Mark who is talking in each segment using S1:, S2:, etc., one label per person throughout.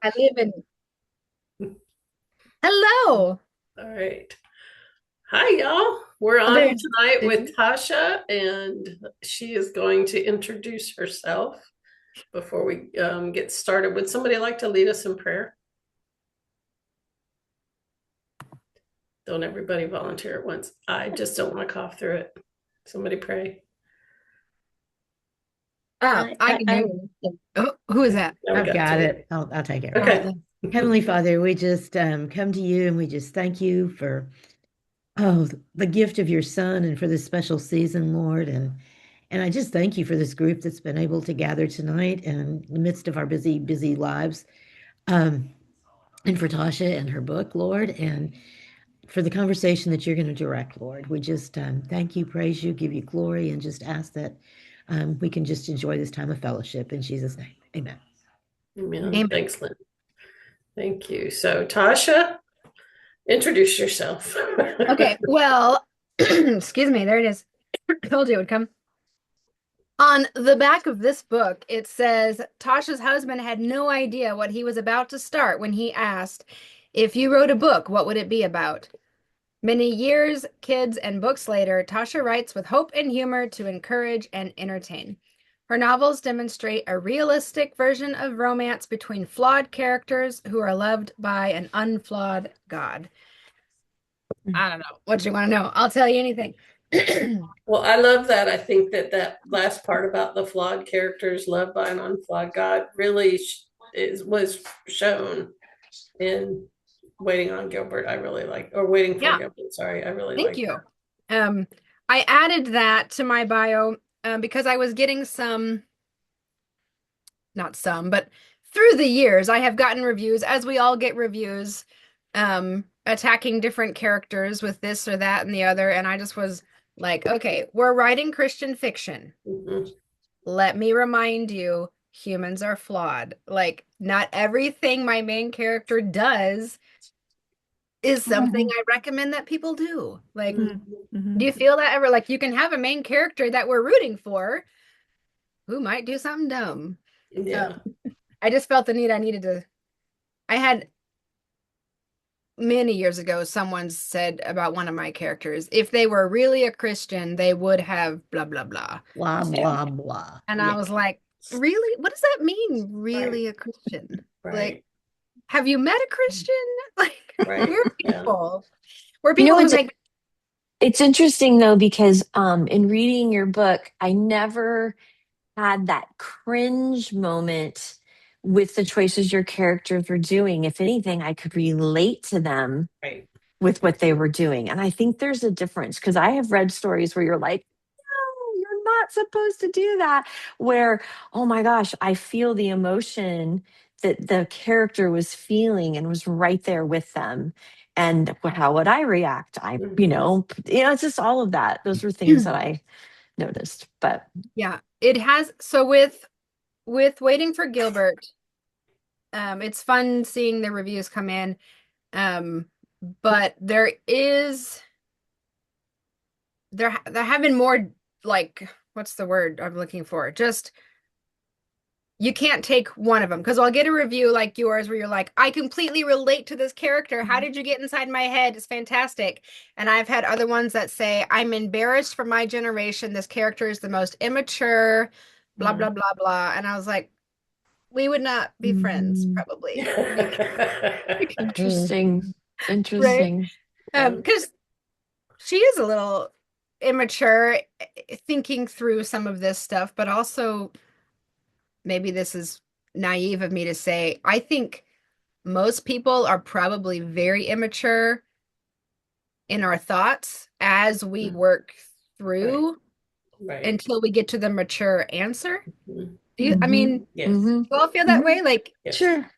S1: I live in. Hello.
S2: All right. Hi, y'all. We're
S1: Oh,
S2: on
S1: there's
S2: tonight with
S1: Sue.
S2: Tasha, and she is going to introduce herself before we get started. Would somebody like to lead us in prayer? Don't everybody volunteer at once. I just don't want to cough through it. Somebody pray.
S1: I can
S3: I
S1: do it. Oh, who is that?
S2: Now we
S3: I've
S2: got
S3: got
S2: two.
S3: it. I'll take it.
S1: All right.
S2: Okay.
S1: Then.
S3: Heavenly Father, we just come to you and we just thank you for the gift of your son and for this special season, Lord. And I just thank you for this group that's been able to gather tonight in the midst of our busy, busy lives. Um, and for Tasha and her book, Lord, and for the conversation that you're going to direct, Lord. We just thank you, praise you, give you glory, and just ask that we can just enjoy this time of fellowship in Jesus' name. Amen.
S2: Amen.
S1: Amen.
S2: Thanks, Lynn. Thank you. So, Tasha, introduce yourself.
S1: Okay. Well, excuse me. There it is. I told you it would come. On the back of this book, it says Tasha's husband had no idea what he was about to start when he asked, "If you wrote a book, what would it be about?" Many years, kids, and books later, Tasha writes with hope and humor to encourage and entertain. Her novels demonstrate a realistic version of romance between flawed characters who are loved by an unflawed God. I don't know what you want to know. I'll tell you anything.
S2: Well, I love that. I think that that last part about the flawed characters loved by an unflawed God really was shown in Waiting on Gilbert. I really like, or Waiting for
S1: Yeah,
S2: Gilbert. Sorry, I really
S1: thank
S2: like
S1: you.
S2: that.
S1: Um, I added that to my bio because I was getting not some, but through the years, I have gotten reviews, as we all get reviews, attacking different characters with this or that and the other. And I just was like, okay, we're writing Christian fiction.
S2: Mhm.
S1: Let me remind you, humans are flawed. Like, not everything my main character does is something
S3: Mhm.
S1: I recommend that people do. Like, do
S3: Mhm.
S1: you feel that ever? Like, you can have a main character that we're rooting for who might do something dumb. Um,
S2: Yeah.
S1: I just felt the need I needed to. I had many years ago, someone said about one of my characters, if they were really a Christian, they would have blah, blah, blah.
S3: Blah, blah, blah.
S1: And I
S2: Yeah.
S1: was like, really? What does that mean,
S2: Right.
S1: really a Christian? Like,
S2: Right.
S1: have you met a Christian? Like,
S2: Right.
S1: we're
S2: Yeah.
S1: people. We're
S4: You
S1: people
S4: know,
S1: who
S4: it's
S1: make,
S4: it's interesting though because in reading your book, I never had that cringe moment with the choices your characters were doing. If anything, I could relate to them
S2: Right.
S4: with what they were doing. And I think there's a difference because I have read stories where you're like, no, you're not supposed to do that. Where, oh my gosh, I feel the emotion that the character was feeling and was right there with them. And how would I react?
S2: Mhm.
S4: It's just all of that. Those were things that I noticed. But
S1: yeah, it has. So with Waiting for Gilbert, it's fun seeing the reviews come in. Um, but there have been more, like, what's the word I'm looking for? Just you can't take one of them because I'll get a review like yours where you're like, I completely relate to this character. How did you get inside my head? It's fantastic. And I've had other ones that say, I'm embarrassed for my generation. This character is the most immature, blah, blah,
S4: mm,
S1: blah, blah. And I was like, we would not be friends,
S4: mm,
S1: probably. Like,
S4: interesting.
S1: right?
S4: Interesting.
S2: Yeah.
S1: Because she is a little immature thinking through some of this stuff, but also maybe this is naive of me to say, I think most people are probably very immature in our thoughts as we work
S2: Right.
S1: through
S2: Right.
S1: until we get to the mature answer.
S2: Mhm.
S1: I
S4: Hmm.
S1: mean,
S2: Yes.
S4: Hmm.
S1: you all feel that
S4: Hmm.
S1: way? Like,
S2: Yes.
S4: Sure.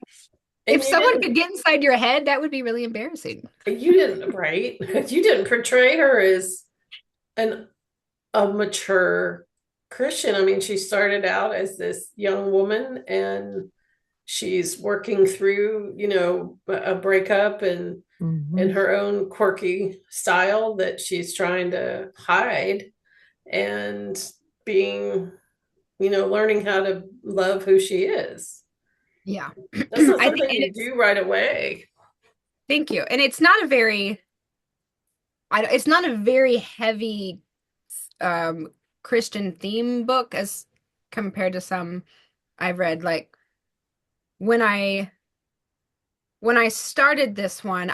S1: if
S2: And you
S1: someone
S2: didn't
S1: could get inside your head, that would be really embarrassing.
S2: you didn't right. You didn't portray her as an a mature Christian. I mean, she started out as this young woman and she's working through, a breakup and in
S4: Hmm.
S2: her own quirky style that she's trying to hide and being, learning how to love who she is.
S1: Yeah.
S2: That's not
S1: I think,
S2: something
S1: and
S2: you do right away.
S1: thank you. And it's not a very, it's not a very heavy um Christian theme book as compared to some I've read. Like when I started this one,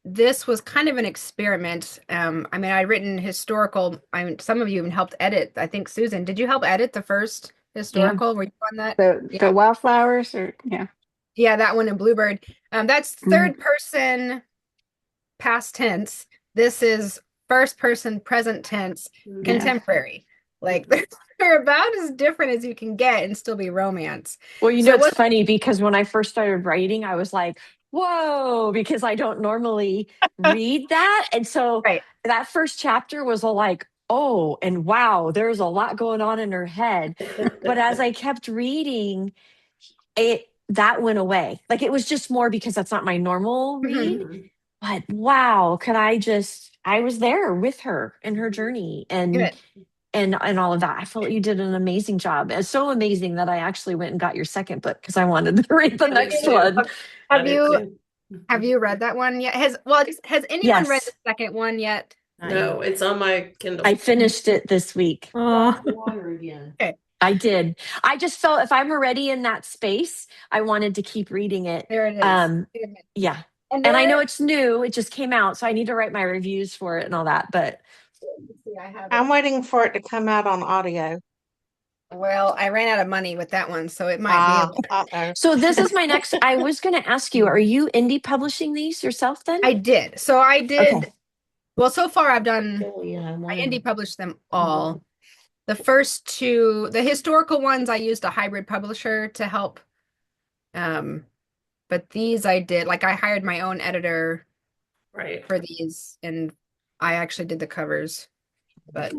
S1: this was kind of an experiment. I mean, I'd written historical. I mean, some of you even helped edit. I think Susan, did you help edit the first
S5: Yeah.
S1: historical? Were you on that?
S5: The
S1: Yeah,
S5: wildflowers or yeah.
S1: yeah, that one in Bluebird. That's
S5: Mm.
S1: third person past tense. This is first person present tense
S5: Yeah.
S1: contemporary. Like they're about as different as you can get and still be romance.
S4: Well,
S1: So it
S4: it's
S1: was
S4: funny because when I first started writing, I was like, whoa, because I don't normally read that. And so
S1: right.
S4: that first chapter was all like, oh, and wow, there's a lot going on in her head. But as I kept reading, that went away. Like it was just more because that's not my normal read.
S1: Mhm.
S2: Mhm.
S4: But wow, I was there with her in her journey
S1: Good.
S4: and all of that. I felt you did an amazing job. It's so amazing that I actually went and got your second book because I wanted to read the
S2: I did
S4: next
S2: too.
S4: one.
S2: I
S1: Have
S2: did
S1: you
S2: too.
S1: have you read that one yet? Has anyone read the
S4: Yes,
S1: second one yet?
S2: No, it's on my
S4: I
S2: Kindle.
S4: finished it this week.
S3: Oh, water again.
S1: Okay,
S4: I did. I just felt if I'm already in that space, I wanted to keep reading it.
S1: there it is.
S4: Um, yeah.
S1: And
S4: And I know
S1: there,
S4: it's new, it just came out, so I need to write my reviews for it and all that. But
S1: see, I have
S6: I'm
S1: it.
S6: waiting for it to come out on audio.
S1: Well, I ran out of money with that one, so it might be.
S6: Uh-oh.
S4: so this is my next. I was going to ask you, are you indie publishing these yourself then?
S1: I did. So I
S4: Okay.
S1: did. Well, so far I've done.
S3: Oh, yeah,
S1: I indie published them all. The first two, the historical ones, I used a hybrid publisher to help. But these I did. Like I hired my own editor
S2: Right.
S1: for these, and I actually did the covers. But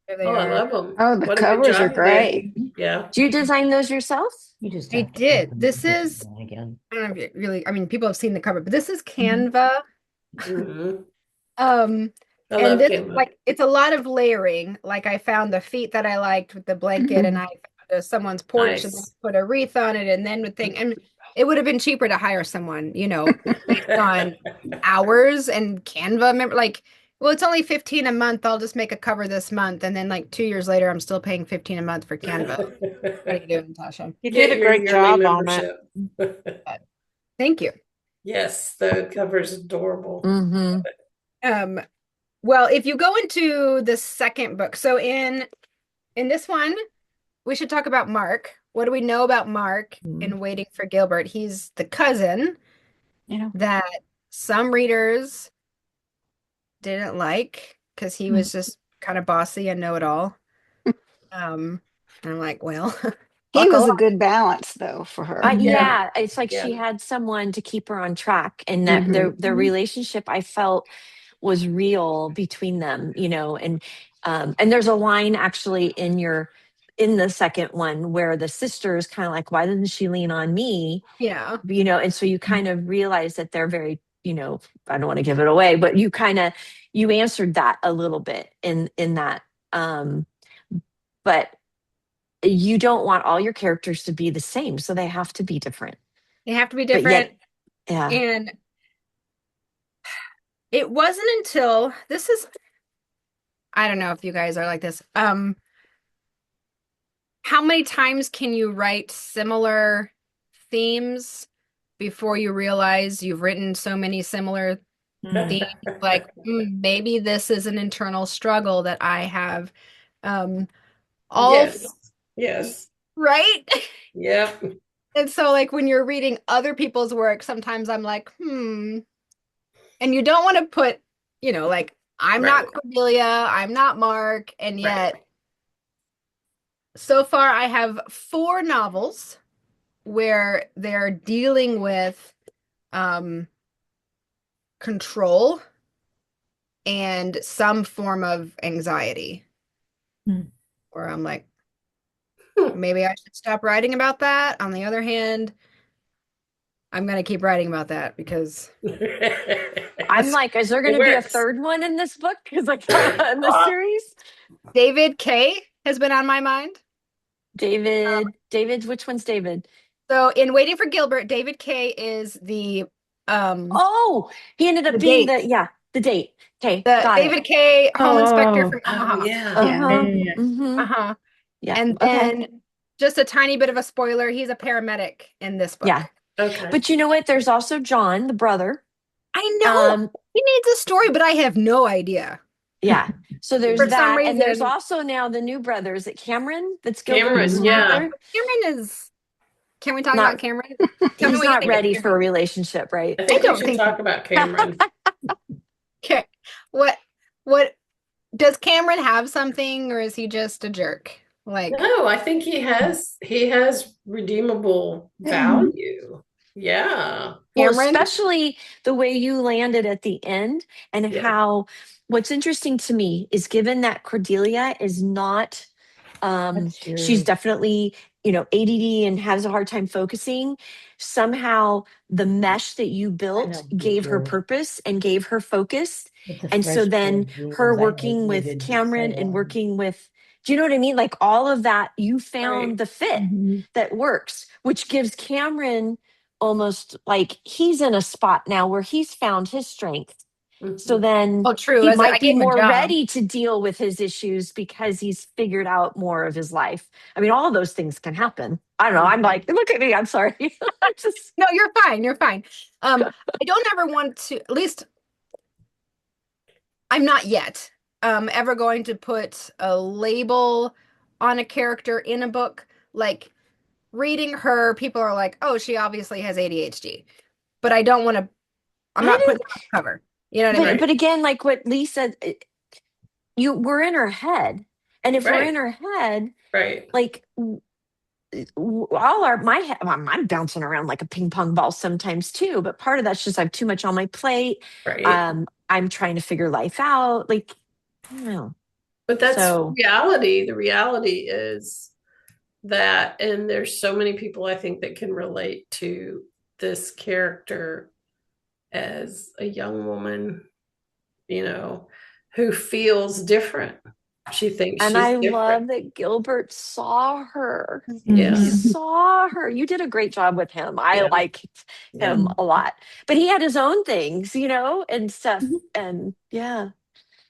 S1: there they
S2: Oh, I
S1: are.
S2: love them.
S5: Oh, the
S2: What a good
S5: covers are
S2: job you did.
S5: great.
S2: Yeah.
S4: Do you design those yourself?
S3: You just
S1: I
S3: have to
S1: did.
S3: open
S1: This
S3: it
S1: is,
S3: again.
S1: I don't know if you really, I mean, people have seen the cover, but this is Canva.
S2: Mhm.
S1: Um,
S2: I
S1: and
S2: love
S1: this
S2: Canva.
S1: like it's a lot of layering. Like I found the feet that I liked with the blanket, and I found someone's porch, and then
S2: Nice.
S1: put a wreath on it, and then would think, and it would have been cheaper to hire someone, based on hours and Canva. Remember, like, well, it's only 15 a month. I'll just make a cover this month, and then like 2 years later, I'm still paying 15 a month for Canva. What are you doing, Tasha?
S6: You did
S2: Get
S6: a
S2: your
S6: great
S2: yearly
S6: job on it.
S2: membership.
S1: Thank you.
S2: Yes, the cover's adorable.
S4: Mm-hmm.
S1: Well, if you go into the second book, so in this one, we should talk about Mark. What do we know about Mark in Waiting for Gilbert? He's the cousin
S5: Yeah.
S1: that some readers didn't like because he was just kind of bossy and know-it-all. And I'm like, well,
S5: He
S1: buckle
S5: was a
S1: up.
S5: good balance though for her.
S2: Yeah.
S4: Yeah, it's like
S2: Yeah.
S4: she had someone to keep her on track, and that
S1: Mhm.
S4: their relationship I felt was real between them, and there's a line actually in the second one where the sister is kind of like, why didn't she lean on me?
S1: Yeah.
S4: And so you kind of realize that they're very, I don't want to give it away, but you answered that a little bit in that, but you don't want all your characters to be the same, so they have to be different.
S1: They have to be
S4: But
S1: different.
S4: yet, yeah.
S1: And it wasn't until this is, I don't know if you guys are like this. How many times can you write similar themes before you realize you've written so many similar themes? Like, maybe this is an internal struggle that I have. All
S2: Yes. Yes.
S1: right.
S2: Yep.
S1: And so, like, when you're reading other people's work, sometimes I'm like, and you don't want to put, like, I'm not
S2: Right.
S1: Cordelia, I'm not Mark, and yet,
S2: Right.
S1: so far I have 4 novels where they're dealing with control and some form of anxiety. Where I'm like, maybe I should stop writing about that. On the other hand, I'm going to keep writing about that because
S4: I'm like, is there going
S2: It
S4: to be a
S2: works.
S4: third one in this book? Because in this series,
S1: David K has been on my mind.
S4: David, which one's David?
S1: So in Waiting for Gilbert, David Kay is
S4: Oh, he ended up
S1: the
S4: being
S1: date.
S4: the date. Okay,
S1: The
S4: got it.
S1: David Kay home inspector
S3: Oh,
S1: from
S2: Oh
S1: Omaha.
S2: yeah.
S5: Yeah.
S3: yeah,
S4: Uh-huh.
S3: yeah.
S4: Mm-hmm.
S1: Uh-huh.
S4: Yeah.
S1: And
S4: Okay.
S1: then just a tiny bit of a spoiler, he's a paramedic in this
S4: Yeah.
S1: book.
S2: Okay.
S4: But you know what? There's also John, the brother.
S1: I know
S4: Um,
S1: he needs a story, but I have no idea.
S4: yeah. So there's
S1: For some
S4: that. And there's
S1: reason,
S4: also now the new brother. Is it Cameron? That's Gilbert's
S2: Cameron,
S4: new
S1: yeah,
S2: yeah.
S4: brother?
S1: Cameron is. Can we talk about
S4: Not
S1: Cameron? Tell me
S4: he's
S1: what you
S4: not
S1: think of
S4: ready for a
S1: Cameron.
S4: relationship, right?
S2: I
S1: I
S2: think we
S1: don't
S2: should
S1: think.
S2: talk about Cameron.
S1: Okay. What does Cameron have something, or is he just a jerk? Like,
S2: No, I think he has redeemable value. Yeah.
S4: Well,
S1: Cameron?
S4: especially the way you landed at the end and
S2: Yeah.
S4: how what's interesting to me is given that Cordelia is not
S3: That's
S4: she's
S3: true.
S4: definitely, ADD and has a hard time focusing. Somehow the mesh that you
S3: I
S4: built
S3: know you did
S4: gave her
S3: good.
S4: purpose and gave her focus.
S3: It's a
S4: And so
S3: fresh pair
S4: then
S3: of jeans.
S4: her
S3: I
S4: working with
S3: needed to say
S4: Cameron and
S3: that.
S4: working with, do you know what I mean? Like all of that, you
S2: Right.
S4: found the fit
S3: Mhm.
S4: that works, which gives Cameron almost like he's in a spot now where he's found his strength. So
S2: Mhm.
S4: then
S1: Oh, true.
S4: he
S1: As I
S4: might be
S1: gave him a
S4: more
S1: job.
S4: ready to deal with his issues because he's figured out more of his life. I mean, all of those things can happen. I don't know. I'm
S2: Mhm.
S4: like, look at me. I'm sorry. I just,
S1: No, you're fine. You're fine. I don't ever want to, at least I'm not yet, ever going to put a label on a character in a book. Like reading her, people are like, oh, she obviously has ADHD. But I don't want to, I'm
S4: I
S1: not putting
S4: didn't,
S1: it on the cover. You know what I
S4: but,
S1: mean?
S2: Right.
S4: but again, like what Lee said, we're in her head. And if we're in
S2: Right.
S4: her head,
S2: Right.
S4: like all our my head, I'm bouncing around like a ping pong ball sometimes too, but part of that's just I have too much on my plate.
S2: Right.
S4: I'm trying to figure life out, like I don't know.
S2: But that's
S4: So
S2: reality. The reality is that, and there's so many people I think that can relate to this character as a young woman, you know, who feels different. She thinks
S4: and
S2: she's
S4: I
S2: different.
S4: love that Gilbert saw her. He
S2: Yeah.
S3: Mhm.
S4: saw her. You did a great job with him. I
S2: Yeah.
S4: liked
S2: Yeah.
S4: him a lot. But he had his own things, and stuff.
S3: Mhm.
S4: And yeah.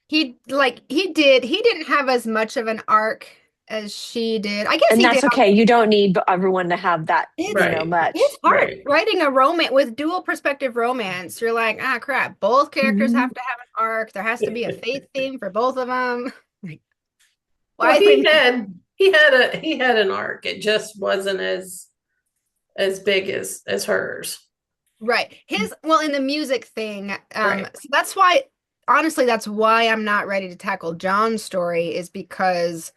S1: He didn't have as much of an arc as she did. I guess
S4: And
S1: he
S4: that's
S1: did.
S4: okay. You don't need everyone to have that,
S1: It's
S2: Right.
S1: it's
S4: much.
S1: hard
S2: Right.
S1: writing a romance with dual perspective romance. You're like, ah, crap. Both characters
S4: Mhm.
S1: have to have an arc. There has to be a faith theme for both of them. Like,
S2: Well,
S1: why is my
S2: he had an arc. It just wasn't as big as hers.
S1: right? His well in the music thing.
S2: Right.
S1: So that's why, honestly, that's why I'm not ready to tackle John's story is because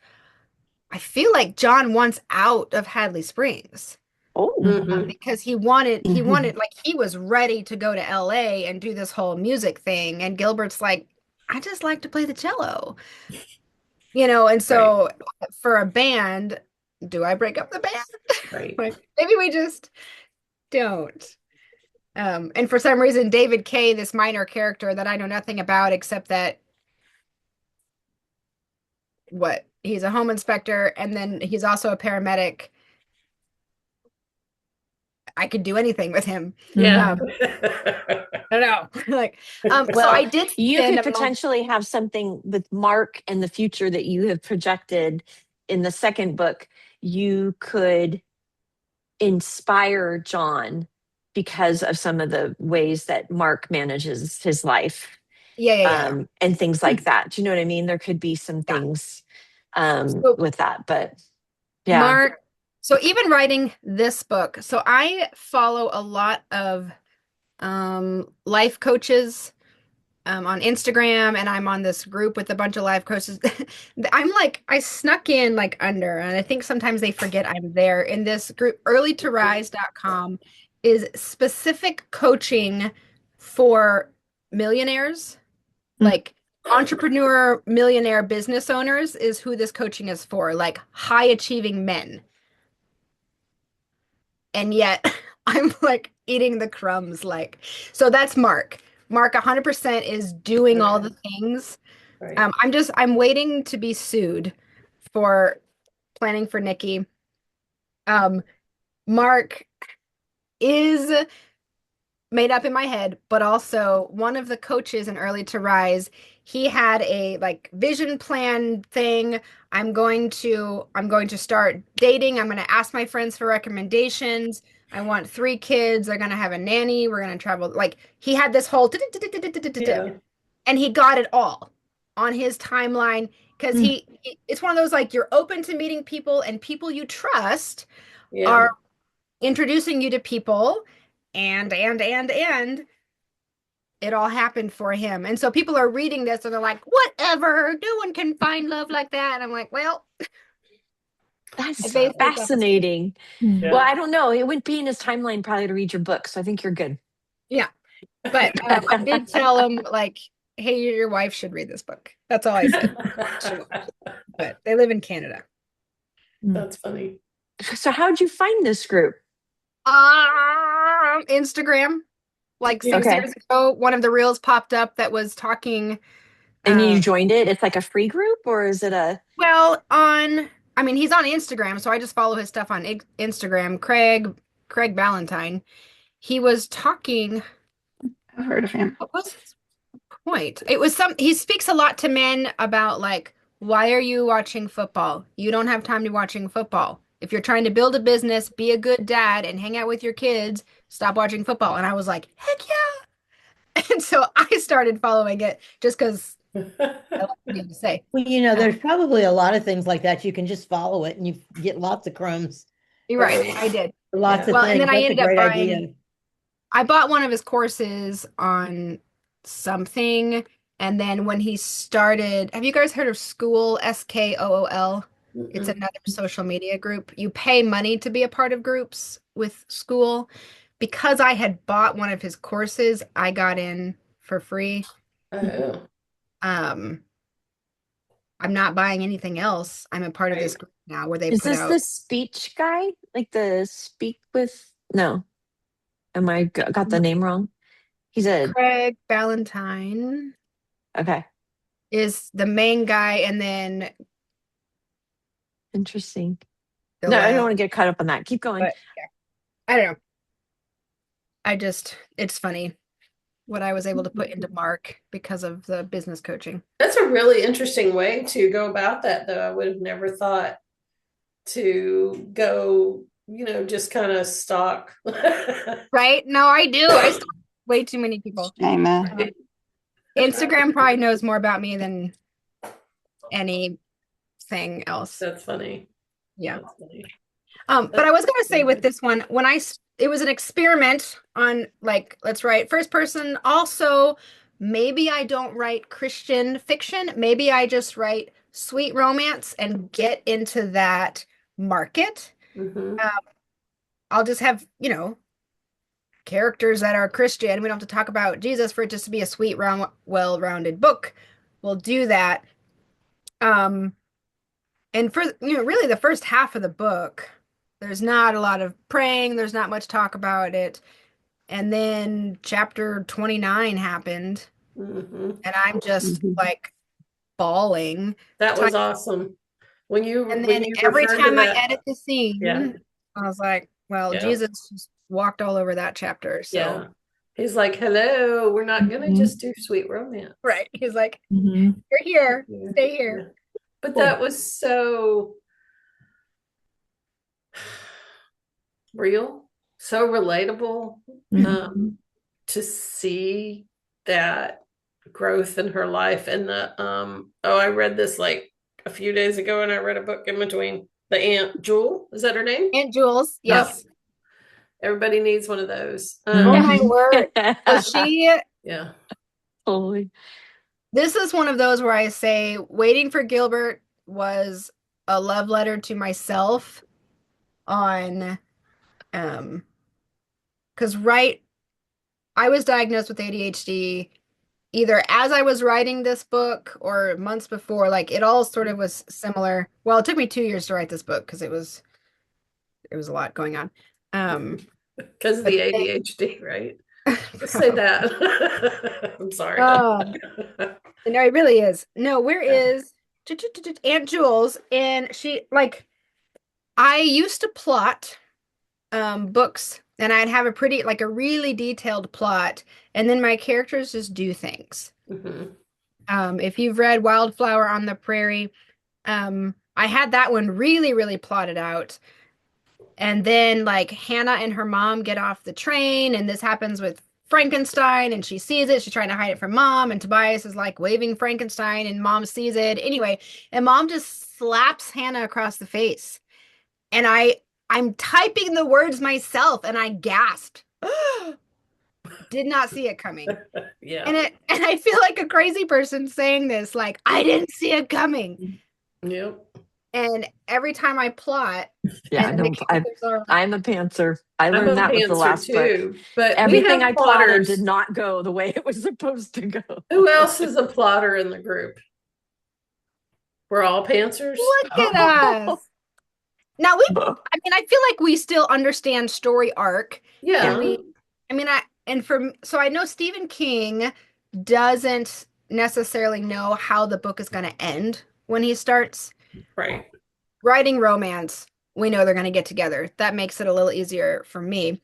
S1: I feel like John wants out of Hadley Springs.
S4: Oh.
S2: Hmm.
S1: Because he wanted
S4: Mhm.
S1: like he was ready to go to LA and do this whole music thing and Gilbert's like I just like to play the cello, and
S2: Right.
S1: so for a band, do I break up the band?
S2: Right.
S1: Like maybe we just don't. And for some reason David Kay, this minor character that I know nothing about except that he's a home inspector and then he's also a paramedic. I could do anything with him.
S2: Yeah.
S3: Mhm.
S1: um I don't know. Like, so I
S4: Well,
S1: did
S4: you
S1: spend
S4: could
S1: a moment.
S4: potentially have something with Mark in the future that you have projected in the second book. You could inspire John because of some of the ways that Mark manages his life,
S1: Yeah, yeah, yeah,
S4: and things like that. Do you know what I mean? There could be some
S1: yeah.
S4: things
S1: So
S4: with that, but yeah.
S1: Mark, so even writing this book, so I follow a lot of life coaches on Instagram, and I'm on this group with a bunch of life coaches. I snuck in like under, and I think sometimes they forget I'm there in this group. Earlytorise.com is specific coaching for millionaires, like entrepreneur, millionaire business owners is who this coaching is for, like high achieving men. And yet I'm like eating the crumbs like so that's Mark. Mark 100% is doing all
S2: Okay.
S1: the things.
S2: Right.
S1: I'm waiting to be sued for planning for Nikki. Um Mark is made up in my head, but also one of the coaches in Early to Rise, he had a like vision plan thing. I'm going to start dating. I'm going to ask my friends for recommendations. I want 3 kids. They're going to have a nanny. We're going to travel. Like he had this whole
S2: Yeah.
S1: and he got it all on his timeline because it's one of those like you're open to meeting people and people you trust
S2: Yeah.
S1: are introducing you to people and it all happened for him. And so people are reading this and they're like, whatever, no one can find love like that. And I'm like, well,
S4: That's
S1: basically
S4: fascinating.
S2: Yeah.
S4: Well, I don't know. It wouldn't be in his timeline probably to read your book, so I think you're good.
S1: yeah. But I did tell him like, hey, your wife should read this book. That's all I said. But they live in Canada.
S2: That's funny.
S4: So how'd you find this group?
S1: Instagram. Like
S2: Did
S1: 6
S4: Okay.
S1: years ago, one of the reels popped up that was talking.
S4: And you joined it? It's like a free group, or is it a?
S1: Well, I mean, he's on Instagram, so I just follow his stuff on Instagram. Craig Ballantyne. He was talking.
S5: I've heard of him.
S1: What was his point? It was he speaks a lot to men about like, why are you watching football? You don't have time to watching football. If you're trying to build a business, be a good dad and hang out with your kids, stop watching football. And I was like, heck yeah. And so I started following it just because I like what he had to say.
S3: Well, there's probably a lot of things like that. You can just follow it and you get lots of crumbs.
S1: You're right. I did.
S3: Lots of
S1: Well,
S3: things.
S1: and then I
S3: That's a
S1: ended up
S3: great
S1: buying.
S3: idea.
S1: I bought one of his courses on something, and then when he started, have you guys heard of School, SKOOL? It's another social media group. You pay money to be a part of groups with School. Because I had bought one of his courses, I got in for free.
S2: Oh.
S1: I'm not buying anything else. I'm a part of this
S2: Right.
S1: group now where they
S4: Is
S1: put
S4: this
S1: out.
S4: the speech guy? Like the speak with? No, am I got the name wrong? He's a
S1: Craig Ballantyne
S4: okay.
S1: is the main guy, and then
S4: Interesting. No, I don't want to get caught up on that. Keep going.
S1: But yeah, I don't know. It's funny what I was able to put into Mark because of the business coaching.
S2: That's a really interesting way to go about that, though. I would have never thought to go, just kind of stalk.
S1: Right? No, I do. I stalk way too many people.
S5: Amen.
S1: Instagram probably knows more about me than anything else.
S2: That's funny.
S1: Yeah.
S2: That's funny.
S1: But I was going to say with this one, it was an experiment on like, let's write first person. Also, maybe I don't write Christian fiction. Maybe I just write sweet romance and get into that market.
S2: Mhm.
S1: I'll just have, characters that are Christian. We don't have to talk about Jesus for it just to be a sweet, well-rounded book. We'll do that. And for, really the first half of the book, there's not a lot of praying. There's not much talk about it. And then chapter 29 happened.
S2: Mhm.
S1: And I'm just like bawling.
S2: That was awesome. When you
S1: And then every
S2: referred to
S1: time I
S2: that,
S1: edit the scene,
S2: yeah,
S1: I was like, well,
S2: Yeah.
S1: Jesus just walked all over that chapter. So,
S2: yeah, he's like, "Hello, we're not gonna just do sweet romance."
S1: right. He's like,
S4: Mhm.
S1: you're here,
S2: Yeah.
S1: stay here.
S2: Yeah. But
S1: Cool.
S2: that was so real, so relatable, to see that growth in her life. And I read this like a few days ago, and I read a book in between. The Aunt Jewel, is that her name?
S1: Aunt Jules, yes.
S2: Oh, everybody needs one of those.
S1: Oh my word. So
S2: Yeah.
S4: Totally.
S1: this is one of those where I say Waiting for Gilbert was a love letter to myself on because I was diagnosed with ADHD either as I was writing this book or months before. Like it all sort of was similar. Well, it took me 2 years to write this book because it was a lot going on.
S2: Because of the ADHD, right? Just say that. I'm sorry.
S1: No, it really is. No, where is Aunt Jules? And she, like, I used to plot books, and I'd have a pretty like a really detailed plot, and then my characters just do things.
S2: Mhm.
S1: If you've read Wildflower on the Prairie, I had that one really, really plotted out. And then like Hannah and her mom get off the train, and this happens with Frankenstein, and she sees it. She's trying to hide it from mom, and Tobias is like waving Frankenstein, and mom sees it. Anyway, and mom just slaps Hannah across the face. And I'm typing the words myself, and I gasped. Did not see it coming.
S2: Yeah.
S1: And I feel like a crazy person saying this, like, I didn't see it coming.
S2: Yep.
S1: And every time I plot,
S4: Yeah,
S1: and the
S4: no,
S1: characters are
S4: I'm a pantser. I
S2: I'm
S4: learned
S2: a
S4: that with the
S2: pantser
S4: last book.
S2: too, but we
S4: Everything
S2: have
S4: I plotted
S2: plotters.
S4: did not go the way it was supposed to go.
S2: Who else is a plotter in the group? We're all pantsers.
S1: look at us. Now I mean, I feel like we still understand story arc, and
S2: Yeah.
S1: I mean, so I know Stephen King doesn't necessarily know how the book is going to end when he starts
S2: Right.
S1: writing romance. We know they're going to get together. That makes it a little easier for me.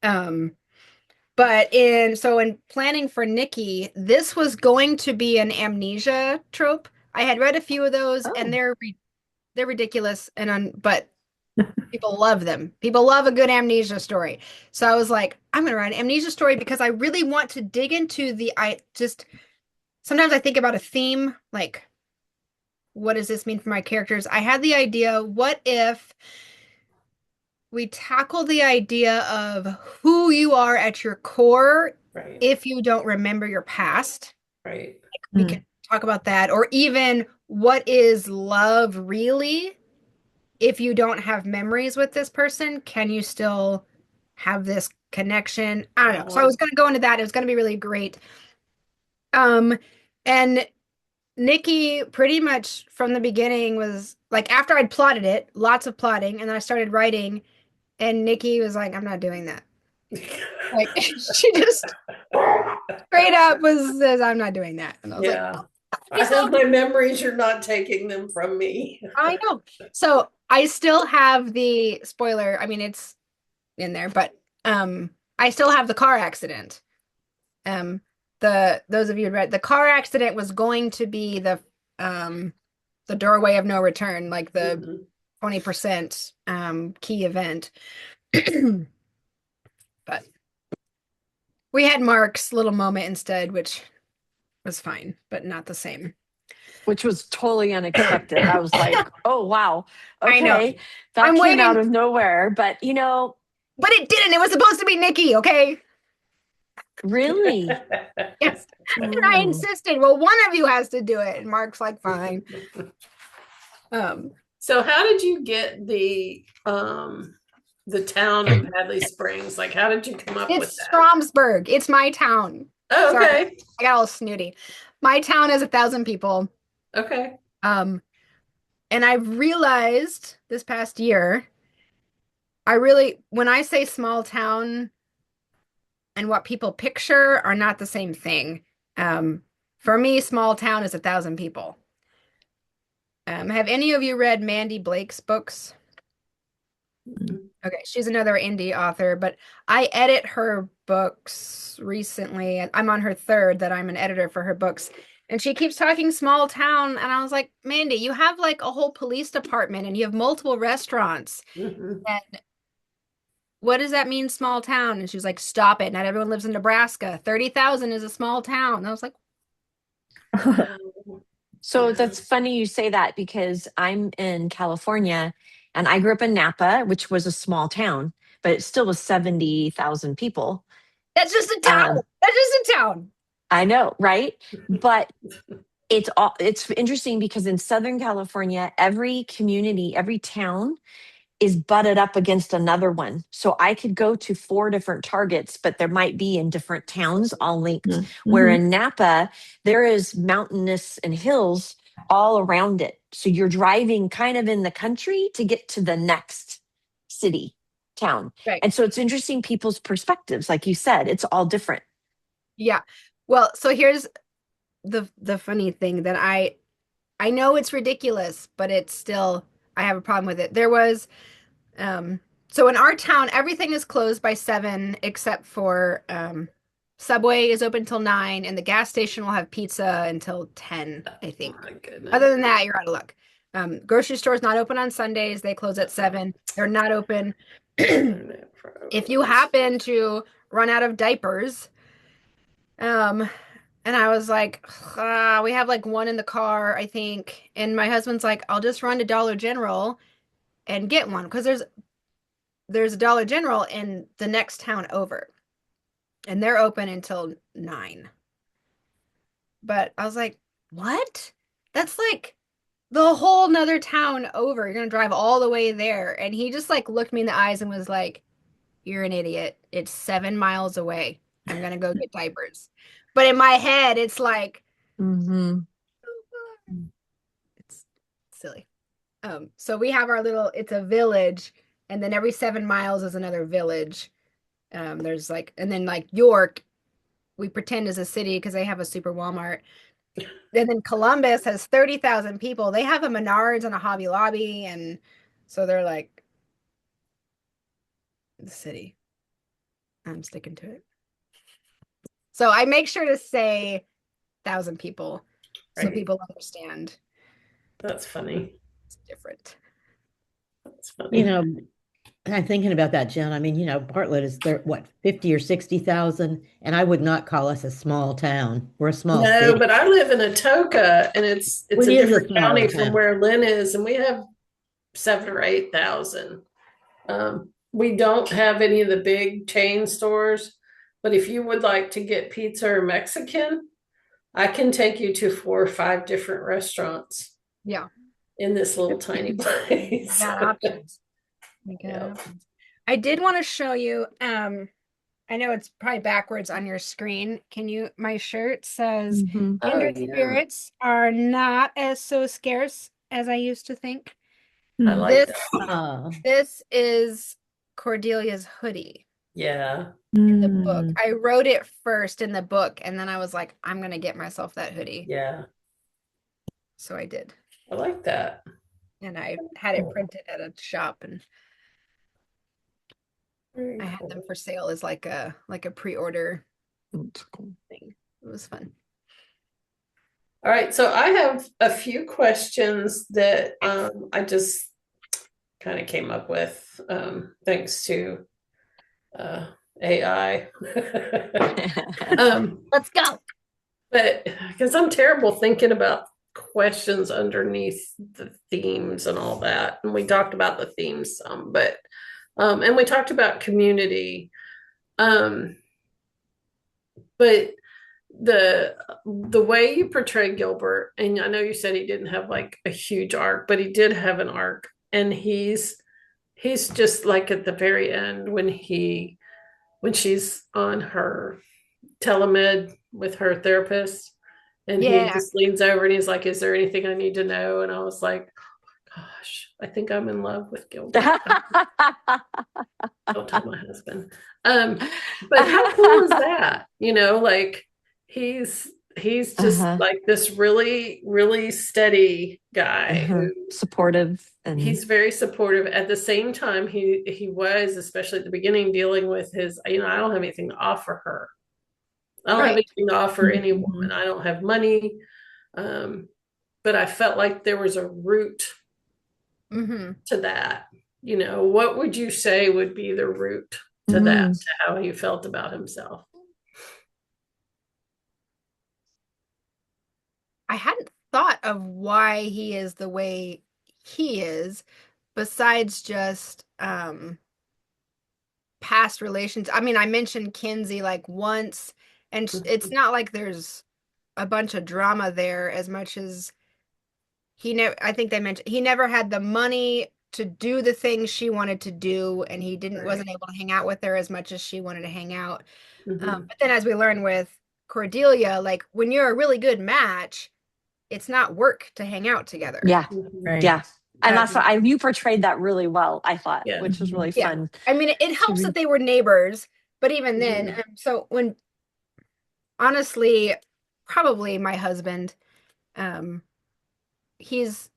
S1: But in planning for Nikki, this was going to be an amnesia trope. I had read a few of those,
S4: Oh.
S1: and they're ridiculous but people love them. People love a good amnesia story. So I was like, I'm going to write an amnesia story because I really want to dig into sometimes I think about a theme, like, what does this mean for my characters? I had the idea, what if we tackle the idea of who you are at your core
S2: Right.
S1: if you don't remember your past?
S2: Right.
S1: We can talk about that. Or even, what is love really? If you don't have memories with this person, can you still have this connection? I don't know. So I was going to go into that. It was going to be really great. And Nikki pretty much from the beginning was like, after I'd plotted it, lots of plotting, and then I started writing, and Nikki was like, I'm not doing that. Like, she just straight up says, I'm not doing that. And I was like,
S2: Yeah.
S1: oh,
S2: I have my memories. You're not taking them from me.
S1: I know. So I still have the spoiler. I mean, it's in there, but I still have the car accident. Those of you who read, the car accident was going to be the doorway of no return, like the 20% key event. But we had Mark's little moment instead, which was fine, but not the same.
S4: Which was totally unexpected. I was like, oh, wow.
S1: I know.
S4: Okay. That
S1: I'm
S4: came out
S1: waiting.
S4: of nowhere. But,
S1: But it didn't. It was supposed to be Nikki, okay?
S4: really?
S1: Yes. And I insisted, well, one of you has to do it. And Mark's like, fine.
S2: So how did you get the town of Hadley Springs? Like, how did you come up with
S1: It's
S2: that?
S1: Stromsburg. It's my town.
S2: Oh, okay.
S1: Sorry. I got all snooty. My town has 1,000 people.
S2: Okay.
S1: And I've realized this past year, when I say small town and what people picture are not the same thing. For me, small town is 1,000 people. Have any of you read Mandy Blake's books? Okay, she's another indie author, but I edit her books recently, and I'm on her third that I'm an editor for her books. And she keeps talking small town, and I was like, Mandy, you have like a whole police department and you have multiple restaurants. And what does that mean, small town? And she was like, stop it. Not everyone lives in Nebraska. 30,000 is a small town. And I was like,
S4: So that's funny you say that because I'm in California and I grew up in Napa, which was a small town, but it still was 70,000 people.
S1: that's just a town. That's just a town.
S4: I know, right? But it's interesting because in Southern California, every community, every town is butted up against another one. So I could go to 4 different targets, but there might be in different towns all linked. Where in Napa, there is mountainous and hills all around it. So you're driving kind of in the country to get to the next city, town.
S1: Right.
S4: And so it's interesting people's perspectives. Like you said, it's all different.
S1: Yeah. Well, so here's the funny thing that I know it's ridiculous, but it's still, I have a problem with it. There was So in our town, everything is closed by 7 except for Subway is open till 9, and the gas station will have pizza until 10, I think.
S2: Oh my goodness.
S1: Other than that, you're out of luck. Grocery store's not open on Sundays. They close at 7. They're not open. If you happen to run out of diapers, and I was like, we have like one in the car, I think. And my husband's like, I'll just run to Dollar General and get one because there's a Dollar General in the next town over, and they're open until 9. But I was like, what? That's like the whole nother town over. You're gonna drive all the way there. And he just like looked me in the eyes and was like, you're an idiot. It's 7 miles away. I'm gonna go get diapers. But in my head, it's like, it's silly. So we have our little, it's a village, and then every 7 miles is another village. There's like, and then like York, we pretend is a city because they have a super Walmart. And then Columbus has 30,000 people. They have a Menards and a Hobby Lobby, and so they're like the city. I'm sticking to it. So I make sure to say 1,000 people so
S2: Right.
S1: people understand
S2: That's funny.
S1: it's different.
S2: That's funny.
S3: I'm thinking about that, Jen. I mean, Bartlett is there, what, 50 or 60,000? And I would not call us a small town. We're a small
S2: No,
S3: city.
S2: but I live in Atoka, and it's
S3: It
S2: a
S3: is a
S2: different
S3: smaller
S2: county
S3: town.
S2: from where Lynn is, and we have 7 or 8,000. We don't have any of the big chain stores, but if you would like to get pizza or Mexican, I can take you to 4 or 5 different restaurants.
S1: Yeah.
S2: In this little tiny place.
S1: Got options.
S2: Yep.
S1: I did want to show you, I know it's probably backwards on your screen. My shirt says, kindred spirits are not as so scarce as I used to think.
S2: I like that.
S1: This is Cordelia's hoodie.
S2: Yeah.
S1: In the book. I wrote it first in the book, and then I was like, I'm gonna get myself that hoodie.
S2: Yeah.
S1: So I did.
S2: I like that.
S1: And I had it printed at a shop, and I had them for sale as like a pre-order thing. It was fun.
S2: All right, so I have a few questions that I just kind of came up with thanks to AI.
S1: Let's go.
S2: But because I'm terrible thinking about questions underneath the themes and all that, and we talked about the themes some, but and we talked about community, but the way you portray Gilbert, and I know you said he didn't have like a huge arc, but he did have an arc, and he's just like at the very end when she's on her telemed with her therapist, and he just leans over and he's like, is there anything I need to know? And I was like, gosh, I think I'm in love with Gilbert. Don't tell my husband. But how cool is that? Like he's just like this really, really steady guy who
S4: supportive, and
S2: he's very supportive. At the same time, he was, especially at the beginning, dealing with his, I don't have anything to offer her. I don't have anything to offer any woman. I don't have money. But I felt like there was a root to that. What would you say would be the root to that, to how he felt about himself?
S1: I hadn't thought of why he is the way he is, besides just past relations. I mean, I mentioned Kinsey like once, and it's not like there's a bunch of drama there as much as I think they mentioned he never had the money to do the things she wanted to do, and he wasn't able to hang out with her as much as she wanted to hang out. But then as we learn with Cordelia, like when you're a really good match, it's not work to hang out together.
S4: Yeah. Yeah. And that's what you portrayed that really well, I thought, which was really fun.
S1: I mean, it helps that they were neighbors, but even then, so honestly, probably my husband, he's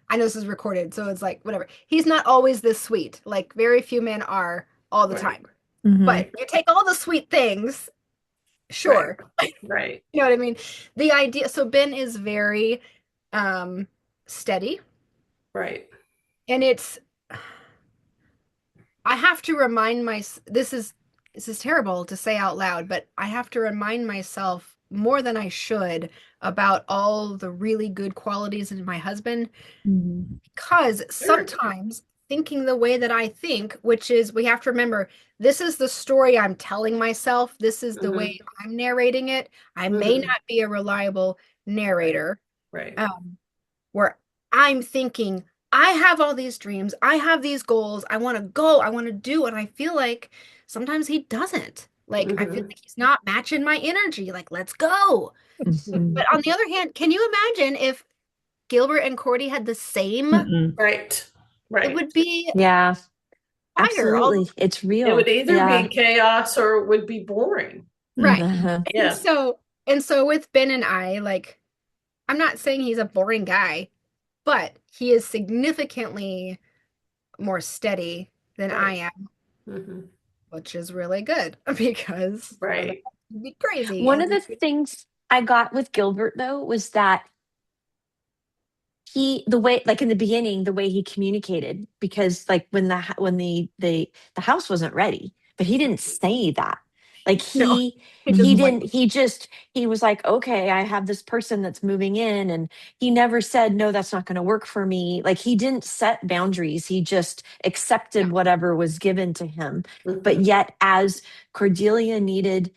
S1: I know this is recorded, so it's like whatever. He's not always this sweet. Like very few men are all the
S2: Right.
S1: time.
S5: Mhm.
S1: But you take all the sweet things, sure.
S2: Right.
S1: You know what I mean? The idea, so Ben is very steady,
S2: Right.
S1: and it's I have to remind this is terrible to say out loud, but I have to remind myself more than I should about all the really good qualities in my husband,
S5: Mhm.
S1: because
S2: Sure.
S1: sometimes thinking the way that I think, which is we have to remember this is the story I'm telling myself, this is the way I'm narrating it. I may
S2: Mhm.
S1: not be a reliable narrator.
S2: Right.
S1: Where I'm thinking, I have all these dreams, I have these goals, I want to go, I want to do, and I feel like sometimes he doesn't. Like, I feel
S2: Mhm.
S1: like he's not matching my energy. Like, let's go.
S4: Mhm.
S1: But on the other hand, can you imagine if Gilbert and Cordy had the same?
S5: Mm-mm.
S2: Right.
S1: It
S2: Right.
S1: would be
S4: Yeah,
S1: fire. All
S4: absolutely. It's
S2: It would
S4: real.
S2: either be
S4: Yeah.
S2: chaos or it would be boring.
S1: right.
S4: Uh-huh.
S1: And
S2: Yeah.
S1: so and so with Ben and I, like, I'm not saying he's a boring guy, but he is significantly more steady than I
S2: Right.
S1: am,
S2: Mhm.
S1: which is really good because otherwise
S2: Right.
S1: it'd be crazy.
S4: One
S1: And
S4: of the things I got with Gilbert though was that the way, like in the beginning, the way he communicated, because like when the house wasn't ready, but he didn't say that. Like
S1: no,
S4: he
S1: he
S4: he
S1: just like,
S4: didn't he just he was like, okay, I have this person that's moving in, and he never said no, that's not going to work for me. Like he didn't set boundaries, he just
S1: yeah.
S4: accepted whatever was given to him. But
S2: Mhm.
S4: yet as Cordelia needed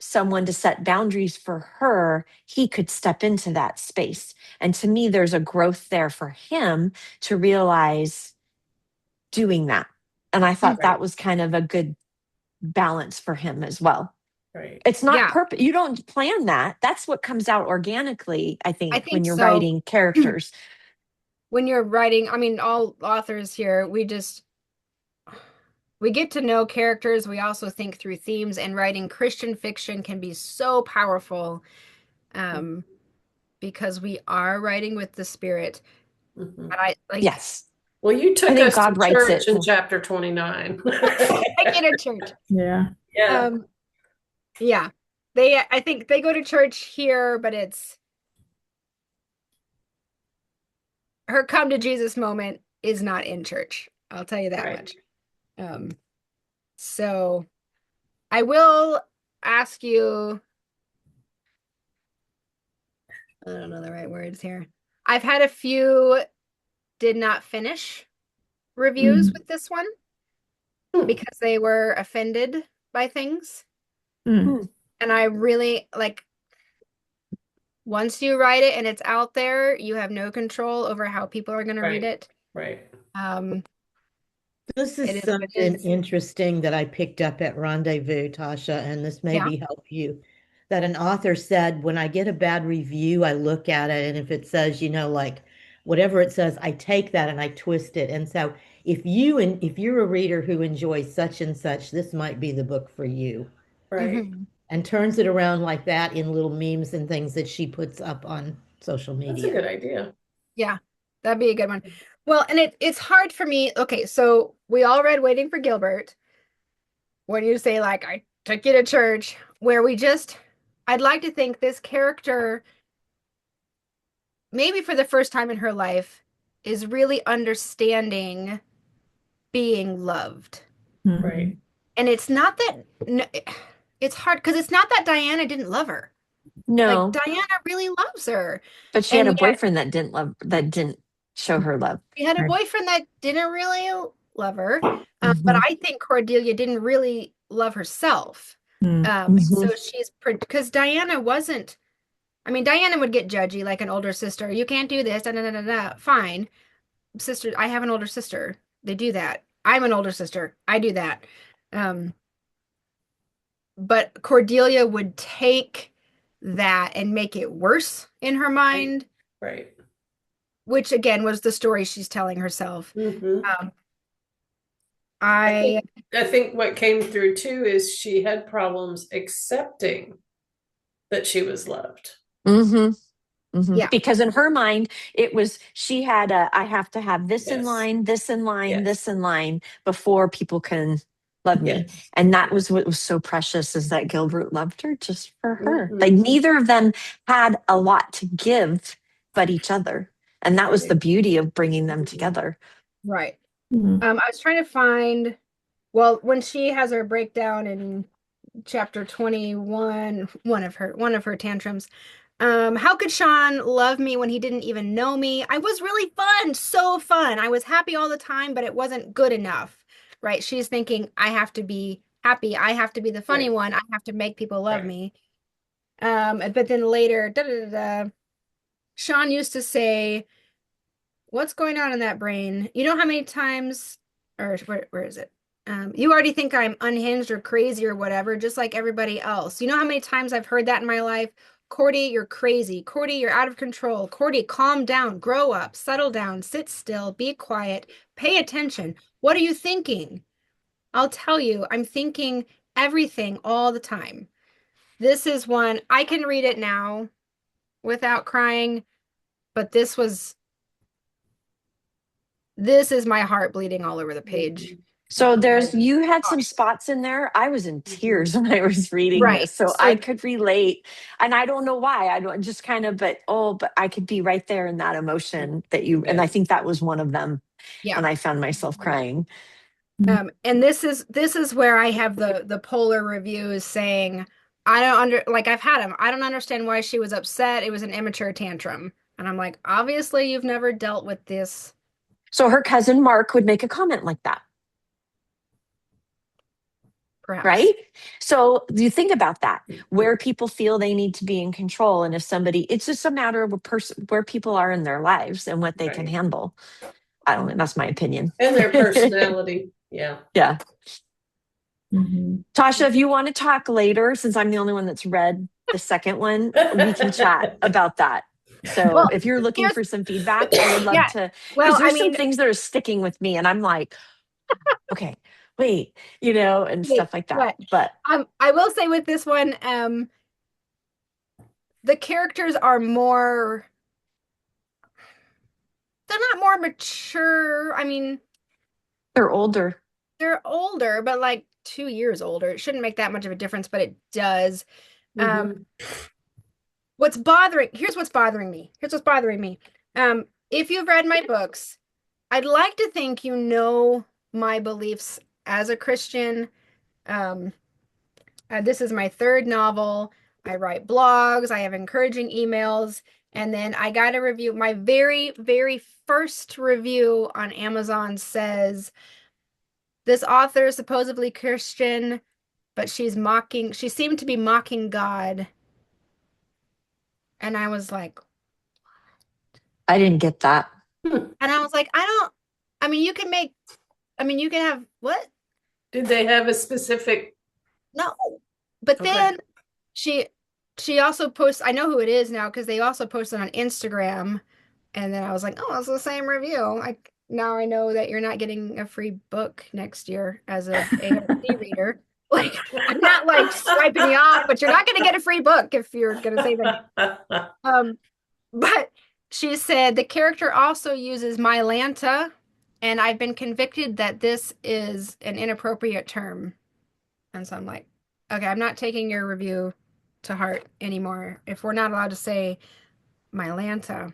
S4: someone to set boundaries for her, he could step into that space. And to me, there's a growth there for him to realize doing that. And I thought that
S2: Right.
S4: was kind of a good balance for him as well.
S2: Right.
S4: It's not
S1: Yeah,
S4: purpose. You don't plan that. That's what comes out organically, I
S1: I
S4: think, when
S1: think
S4: you're
S1: so.
S4: writing characters.
S1: When you're writing, I mean, all authors here, we get to know characters. We also think through themes, and writing Christian fiction can be so powerful um, because we are writing with the Spirit.
S2: Mhm.
S1: And I like
S4: Yes.
S2: Well, you
S4: I
S2: took
S4: think
S2: us to
S4: God writes
S2: church
S4: it.
S2: in chapter 29.
S1: I get a church.
S5: Yeah.
S2: Yeah.
S1: Um, yeah, I think they go to church here, but it's her come to Jesus moment is not in church. I'll tell you that
S2: Right.
S1: much. Um, so I will ask you, I don't know the right words here. I've had a few did not finish reviews
S5: Mm.
S1: with this one
S2: Hmm.
S1: because they were offended by things.
S5: Mm.
S4: Hmm.
S1: And I really like once you write it and it's out there, you have no control over how people are going to read
S2: Right.
S1: it.
S2: Right.
S1: Um,
S3: This
S1: it
S3: is
S1: is what it
S3: something
S1: is.
S3: interesting that I picked up at Rendezvous, Tasha, and this
S1: Yeah.
S3: maybe help you. That an author said, when I get a bad review, I look at it, and if it says, like whatever it says, I take that and I twist it. And so if you're a reader who enjoys such and such, this might be the book for you.
S2: Right.
S1: Mhm.
S3: And turns it around like that in little memes and things that she puts up on social
S2: That's a
S3: media.
S2: good idea.
S1: Yeah, that'd be a good one. Well, and it's hard for me. Okay, so we all read Waiting for Gilbert. When you say like I took you to church, where I'd like to think this character, maybe for the first time in her life, is really understanding being loved.
S5: Mhm.
S2: Right.
S1: And it's not that it's hard because it's not that Diana didn't love her. Like
S4: No,
S1: Diana really loves her.
S4: but she had
S1: And
S4: a
S1: yet
S4: boyfriend that didn't show her love.
S1: she had a
S5: Right.
S1: boyfriend that didn't really love her. But
S4: Hmm.
S1: I think Cordelia didn't really love herself.
S5: Mm.
S1: So
S4: Hmm.
S1: because Diana wasn't, I mean, Diana would get judgy like an older sister. You can't do this, da, da, da, da, da. Fine. Sister, I have an older sister. They do that. I'm an older sister. I do that. Um, but Cordelia would take that and make it worse in her
S2: Right.
S1: mind,
S2: Right.
S1: which again was the story she's telling herself.
S2: Hmm.
S1: Um,
S2: I
S1: I
S2: think I think what came through too is she had problems accepting that she was loved.
S4: Hmm.
S1: Yeah.
S4: Because in her mind, it was she had I have to have this in
S2: Yes.
S4: line, this in line,
S2: Yes.
S4: this in line before people can love me.
S2: Yes.
S4: And that was what was so precious is that Gilbert loved her just for her. Like
S2: Mhm.
S4: neither of them had a lot to give but each other. And that was the
S2: Right.
S4: beauty of bringing them
S2: Mhm.
S4: together.
S1: Right.
S5: Mhm.
S1: I was trying to find, well, when she has her breakdown in chapter 21, one of her tantrums. How could Sean love me when he didn't even know me? I was really fun, so fun. I was happy all the time, but it wasn't good enough. Right? She's thinking, I have to be happy. I have to be the funny
S2: Right.
S1: one. I have to make people love
S2: Right.
S1: me. But then later, Sean used to say, what's going on in that brain? You know how many times, or where is it? You already think I'm unhinged or crazy or whatever, just like everybody else. You know how many times I've heard that in my life? Cordy, you're crazy. Cordy, you're out of control. Cordy, calm down, grow up, settle down, sit still, be quiet, pay attention. What are you thinking? I'll tell you, I'm thinking everything all the time. This is one, I can read it now without crying, but this is my heart bleeding all over the page.
S2: Mhm.
S4: So there's
S2: Mhm.
S4: you had some spots in there. I was in
S2: Mhm.
S4: tears when I was reading
S1: Right.
S4: this. So I
S1: So
S4: could relate. And I don't know why. I don't just kind of but I could be right there in that emotion that you and I
S2: Yes.
S4: think that was one of them
S1: yeah.
S4: when I found myself crying.
S1: And this is where I have the polar reviews saying I don't like I've had them. I don't understand why she was upset. It was an immature tantrum. And I'm like, obviously you've never dealt with this,
S4: So her cousin Mark would make a comment like that,
S1: perhaps.
S4: right? So you think about that, where people feel they need to be in control. And if somebody, it's just a matter of a person where people are in their lives and what they can
S2: Right.
S4: handle. I don't know. That's my opinion.
S2: And their personality. Yeah.
S4: Yeah.
S5: Mhm.
S4: Tasha, if you want to talk later, since I'm the only one that's read the second one, we can chat about that. So
S1: Well,
S4: if you're looking
S1: here's
S4: for some feedback, I would love
S1: yeah.
S4: to, because
S1: Well, I
S4: there's some
S1: mean,
S4: things that are sticking with me, and I'm like, okay, wait, and
S1: wait,
S4: stuff like that.
S1: what?
S4: But
S1: I will say with this one, the characters are more they're not more mature. I mean,
S4: they're older.
S1: they're older, but like 2 years older. It shouldn't make that much of a difference, but it does. Um,
S2: Mhm.
S1: here's what's bothering me. Here's what's bothering me. If you've read my books, I'd like to think you know my beliefs as a Christian. Um, this is my third novel. I write blogs, I have encouraging emails, and then I got a review. My very, very first review on Amazon says this author is supposedly Christian, but she seemed to be mocking God. And I was like,
S4: I didn't get that.
S1: and I was like, I mean, you can have what?
S2: Did they have a specific?
S1: No. But
S2: Okay.
S1: then she she also posts, I know who it is now because they also posted on Instagram. And then I was like, oh, it's the same review. Now I know that you're not getting a free book next year as a ARC reader. Like, I'm not like swiping you off, but you're not going to get a free book if you're going to say that. But she said the character also uses Mylanta, and I've been convicted that this is an inappropriate term. And so I'm like, okay, I'm not taking your review to heart anymore if we're not allowed to say Mylanta.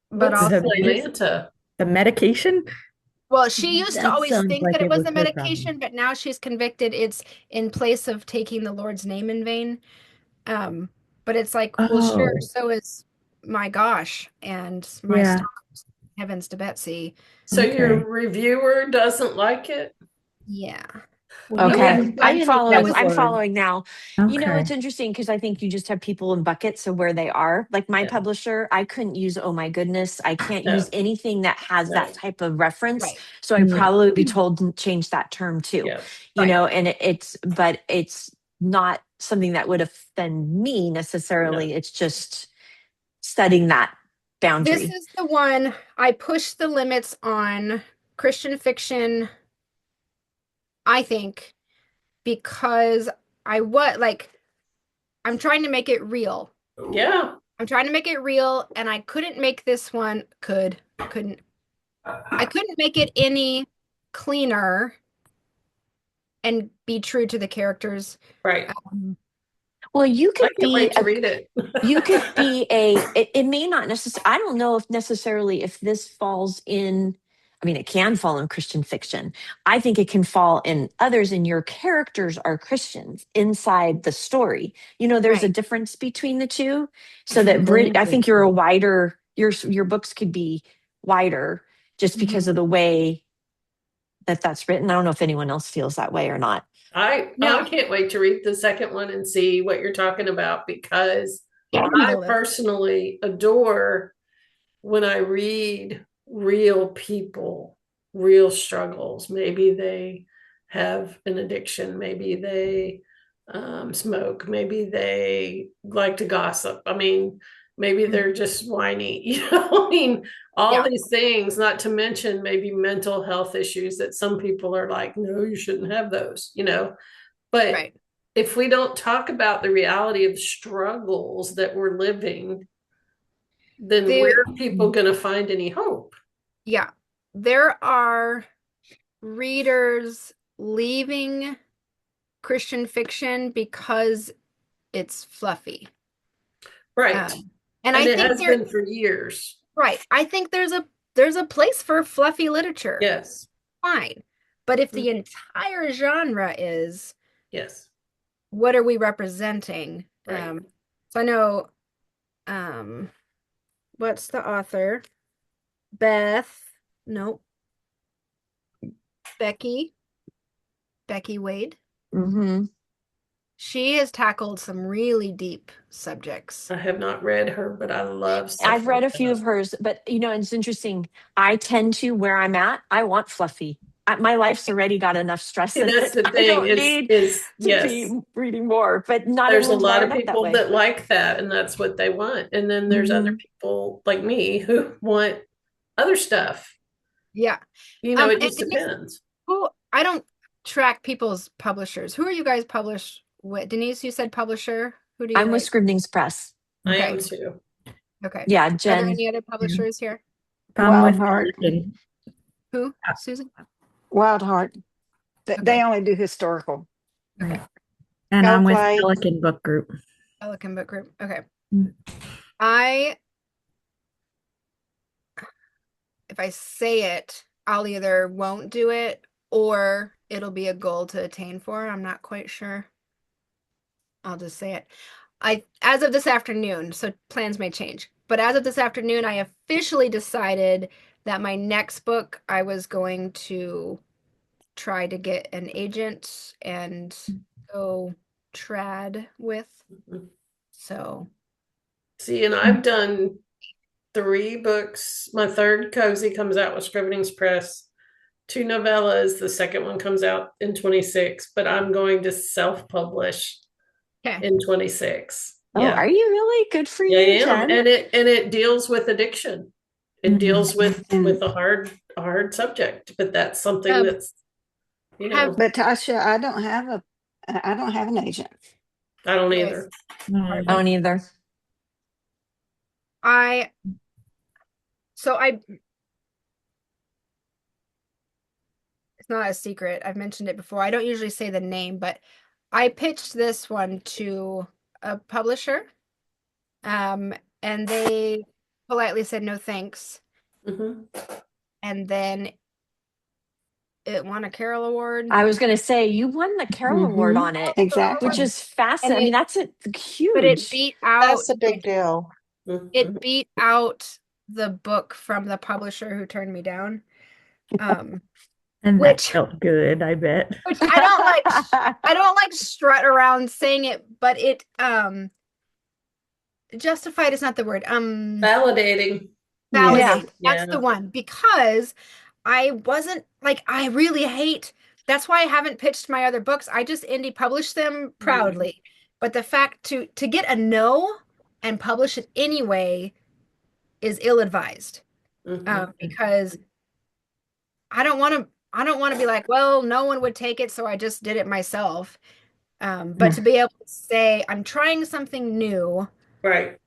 S1: But
S2: What's
S5: The
S1: also,
S5: medicine,
S2: Lylanta?
S5: the medication?
S1: well, she used to
S3: That
S1: always
S3: sounds
S1: think
S3: like
S1: that it
S3: it
S1: was
S3: was
S1: the
S3: her problem.
S1: medication, but now she's convicted it's in place of taking the Lord's name in vain. Um, but it's like, well, sure,
S5: Oh,
S1: so is my gosh and my
S5: yeah.
S1: stars, heavens to Betsy.
S2: So
S5: Okay.
S2: your reviewer doesn't like it?
S1: Yeah.
S5: Well, you
S4: Okay.
S1: Okay,
S5: wouldn't
S1: but
S5: say
S1: that
S5: anything
S1: was
S4: I'm
S5: for
S4: following now.
S5: okay.
S4: It's interesting because I think you just have people in buckets of where they are. Like my
S2: Yeah.
S4: publisher, I couldn't use oh my goodness. I can't use
S2: No.
S4: anything that has
S2: No.
S4: that type of reference.
S1: right,
S4: So I'd
S5: Yeah.
S4: probably be told to change that term too.
S2: Yeah.
S1: right.
S4: And but it's not something that would offend me
S2: No.
S4: necessarily. It's just setting that
S1: This
S4: boundary.
S1: is the one I push the limits on Christian fiction, I think, because I what like I'm trying to make it real.
S2: Yeah.
S1: I'm trying to make it real, and I couldn't make this one couldn't I couldn't make it any cleaner and be true to the characters.
S2: Right.
S4: Well,
S2: I can't wait to read it.
S4: you could be it may not necessarily, I don't know if necessarily if this falls in, I mean, it can fall in Christian fiction. I think it can fall in others, and your characters are Christians inside the story. There's a
S1: Right.
S4: difference between the two. So that I
S3: Absolutely.
S4: think you're a wider, your books could be wider just because of the way that that's written. I don't know if anyone else feels that way or not.
S2: I
S1: No.
S2: can't wait to read the second one and see what you're talking about, because I
S1: Hold it.
S2: personally adore when I read real people, real struggles. Maybe they have an addiction, maybe they smoke, maybe they like to gossip. I mean, maybe they're just whiny, I mean, all
S1: Yeah.
S2: these things, not to mention maybe mental health issues that some people are like, no, you shouldn't have those, But
S1: Right.
S2: if we don't talk about the reality of struggles that we're living, then
S1: They,
S2: where are people going to find any hope?
S1: yeah. There are readers leaving Christian fiction because it's fluffy.
S2: Right.
S1: And
S2: And
S1: I
S2: it
S1: think
S2: has been for years.
S1: right. I think there's a place for fluffy literature.
S2: Yes.
S1: Fine. But if the entire genre is,
S2: Yes.
S1: what are we representing?
S2: Right.
S1: So I know, what's the author? Nope. Becky Wade.
S4: Mm-hmm.
S1: She has tackled some really deep subjects.
S2: I have not read her, but I love stuff
S4: I've read
S2: like
S4: a few of
S2: that.
S4: hers, but it's interesting. I tend to, where I'm at, I want fluffy. My life's already got enough stress
S2: See,
S4: in
S2: that's
S4: it.
S2: the
S4: I
S2: thing
S4: don't need
S2: is
S4: to
S2: yes,
S4: be reading more, but not
S2: there's a
S4: everyone's
S2: lot of
S4: wired up that
S2: people
S4: way.
S2: that like that, and that's what they want. And then there's other people like me who want other stuff.
S1: Yeah.
S2: It
S1: And
S2: just depends.
S1: I don't track people's publishers. Who are you guys published with? Denise, you said publisher. Who do you
S4: I'm with
S1: guys?
S4: Scribning's Press.
S2: I
S1: Okay.
S2: am too.
S1: Okay.
S4: Yeah,
S1: Are there
S4: Jen.
S1: any other publishers here?
S5: I'm
S7: Wild
S5: with
S7: Heart.
S5: Pelican.
S1: Who? Susan?
S7: Wild Heart.
S1: Okay.
S7: They only do historical.
S1: Okay.
S5: And I'm with
S6: Hellblade.
S5: Pelican Book Group.
S1: Pelican Book Group. Okay.
S5: Mm.
S1: If I say it, I'll either won't do it or it'll be a goal to attain for. I'm not quite sure. I'll just say it. As of this afternoon, so plans may change, but as of this afternoon, I officially decided that my next book I was going to try to get an agent and go trad with. So,
S2: See, and I've done 3 books. My third cozy comes out with Scrivenings Press. 2 novellas. The second one comes out in 26, but I'm going to self-publish
S1: okay.
S2: in 26.
S4: Oh,
S2: Yeah.
S4: are you really? Good for
S2: Yeah, I
S4: you,
S2: am.
S4: Jen.
S2: And it deals with addiction. It deals with
S7: Mhm.
S2: a hard subject, but that's something that's
S7: But Tasha, I don't have an agent.
S2: I don't
S1: Right.
S2: either.
S4: I don't either.
S1: It's not a secret. I've mentioned it before. I don't usually say the name, but I pitched this one to a publisher, and they politely said no thanks.
S2: Mm-hmm.
S1: And then it won a Carol Award.
S4: I was going to say, you won the Carol Award on it,
S7: Exactly.
S4: which is fascinating. I mean, that's huge.
S1: But it beat out.
S6: That's a big deal.
S1: It beat out the book from the publisher who turned me down.
S5: And that
S1: Which
S5: felt good, I bet.
S1: which I don't like strut around saying it, but it justified is not the word.
S2: Validating.
S1: Validate.
S2: Yeah.
S1: That's the one, because I wasn't like, I really hate, that's why I haven't pitched my other books. I just indie publish them proudly. But the fact to get a no and publish it anyway is ill-advised. Because I don't want to be like, well, no one would take it, so I just did it myself. But to be able to say, I'm trying something new.
S2: Right.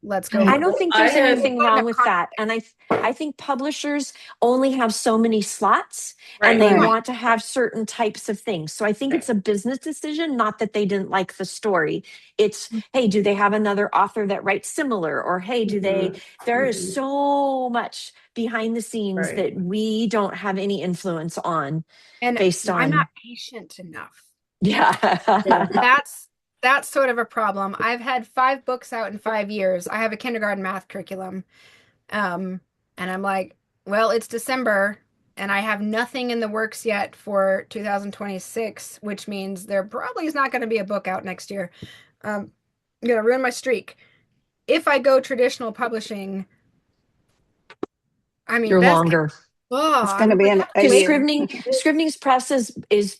S1: Let's go.
S4: I don't think
S2: I
S4: there's
S2: had
S4: anything wrong with that. And I think publishers only have so many slots and they
S7: Right.
S4: want to have certain types of things. So I think it's a business decision, not that they didn't like the story. It's, hey, do they have another author that writes similar? Or hey, there is so much behind the scenes
S2: Right.
S4: that we don't have any influence on
S1: And
S4: based
S1: I'm not
S4: on,
S1: patient enough.
S4: yeah.
S1: That's sort of a problem. I've had 5 books out in 5 years. I have a kindergarten math curriculum. And I'm like, well, it's December and I have nothing in the works yet for 2026, which means there probably is not going to be a book out next year. I'm going to ruin my streak. If I go traditional publishing, I mean,
S4: You're
S1: best
S4: longer.
S7: It's going to be a
S4: Because
S7: year.
S4: Scrivening's Press is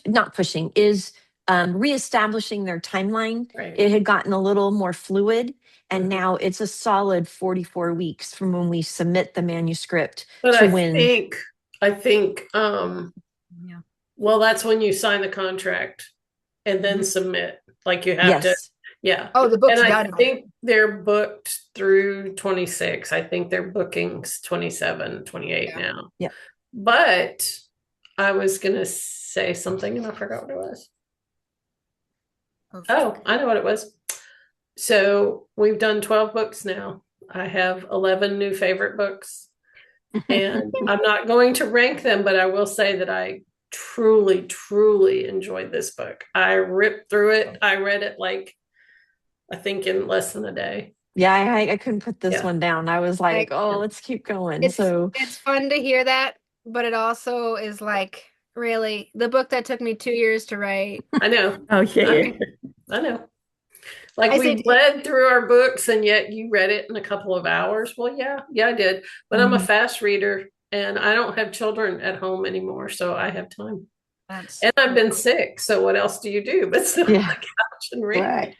S4: not pushing, is reestablishing their timeline.
S2: Right.
S4: It had gotten a little more fluid, and now it's a solid 44 weeks from when we submit the manuscript
S2: But
S4: to
S2: I
S4: when.
S2: think,
S1: Yeah.
S2: well, that's when you sign the contract and then submit. Like you have to,
S4: Yes.
S2: yeah.
S1: Oh, the book's
S2: And I
S1: done.
S2: think they're booked through 26. I think their bookings 27, 28 now.
S4: Yeah.
S2: But I was going to say something and I forgot what it was. Oh, I know what it was. So we've done 12 books now. I have 11 new favorite books. And I'm not going to rank them, but I will say that I truly, truly enjoyed this book. I ripped through it. I read it like, I think in less than a day.
S4: Yeah, I couldn't put this
S2: Yeah.
S4: one down. I was like, oh, let's keep going.
S1: It's fun to hear that, but it also is like, really, the book that took me 2 years to write.
S2: I know.
S5: Oh, yeah.
S2: I know. Like
S1: I
S2: we
S1: said-
S2: bled through our books and yet you read it in a couple of hours. Well, yeah, I did. But I'm a fast reader and I don't have children at home anymore, so I have time. And I've been sick, so what else do you do but sit on the couch and read?
S7: Right.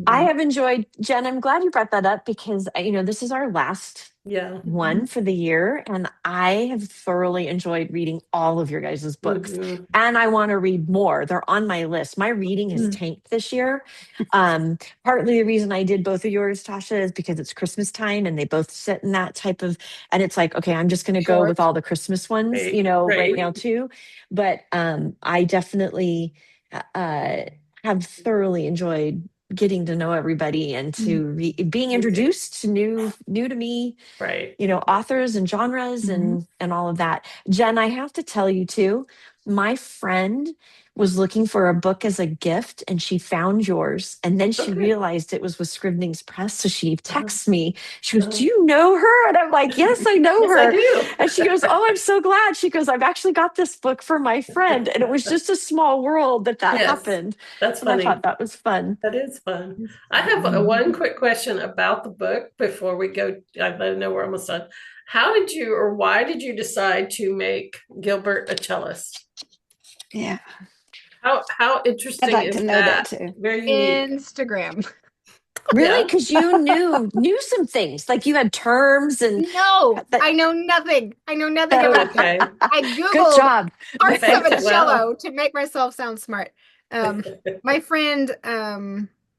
S4: I have enjoyed, Jen, I'm glad you brought that up because, this is our last one for the year. And I have thoroughly enjoyed reading all of your guys' books. And I want to read more. They're on my list. My reading has tanked this year. Partly the reason I did both of yours, Tasha, is because it's Christmas time and they both sit in that type of, and it's like, okay, I'm just going to go with all the Christmas ones, right now too. But I definitely have thoroughly enjoyed getting to know everybody and to being introduced to new to me, authors and genres and all of that. Jen, I have to tell you too, my friend was looking for a book as a gift and she found yours. And then she realized it was with Scrivening's Press. So she texts me. She goes, do you know her? And I'm like, yes, I know her.
S2: I do.
S4: And she goes, oh, I'm so glad. She goes, I've actually got this book for my friend. And it was just a small world that happened.
S2: That's
S4: and
S2: funny.
S4: I thought that was fun.
S2: That is fun. I have one quick question about the book before we go. I know we're almost done. How did you or why did you decide to make Gilbert a cellist?
S7: Yeah.
S2: How interesting
S7: I'd like
S2: is
S7: to know that too.
S2: Very unique.
S1: Instagram.
S4: Really? Because you knew some things, like you had terms and
S1: no, I know nothing. I know nothing about
S2: okay.
S1: I googled
S4: good job.
S1: parts of a cello to make myself sound smart. My friend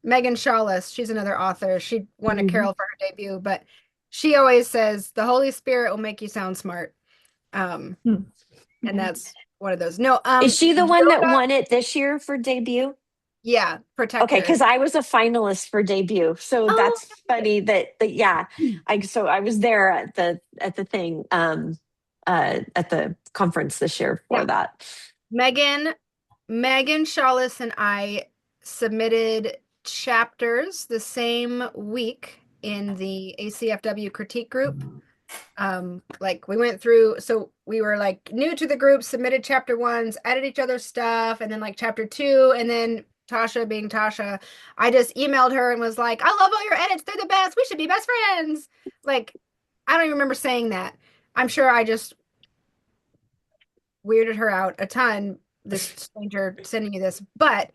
S1: Megan Shawless, she's another author. She won a Carol for her debut, but she always says the Holy Spirit will make you sound smart. And that's one of those. No,
S4: is she the one that won it this year for debut?
S1: Yeah, Protector.
S4: Okay, because I was a finalist for debut, so that's funny that I was there at the thing at the conference this year for that. Megan
S1: Shawless and I submitted chapters the same week in the ACFW critique group. Like we went through, so we were like new to the group, submitted chapter 1s, added each other's stuff, and then like chapter 2, and then Tasha being Tasha, I just emailed her and was like, I love all your edits, they're the best, we should be best friends. Like, I don't even remember saying that. I'm sure I just weirded her out a ton, this stranger sending you this, but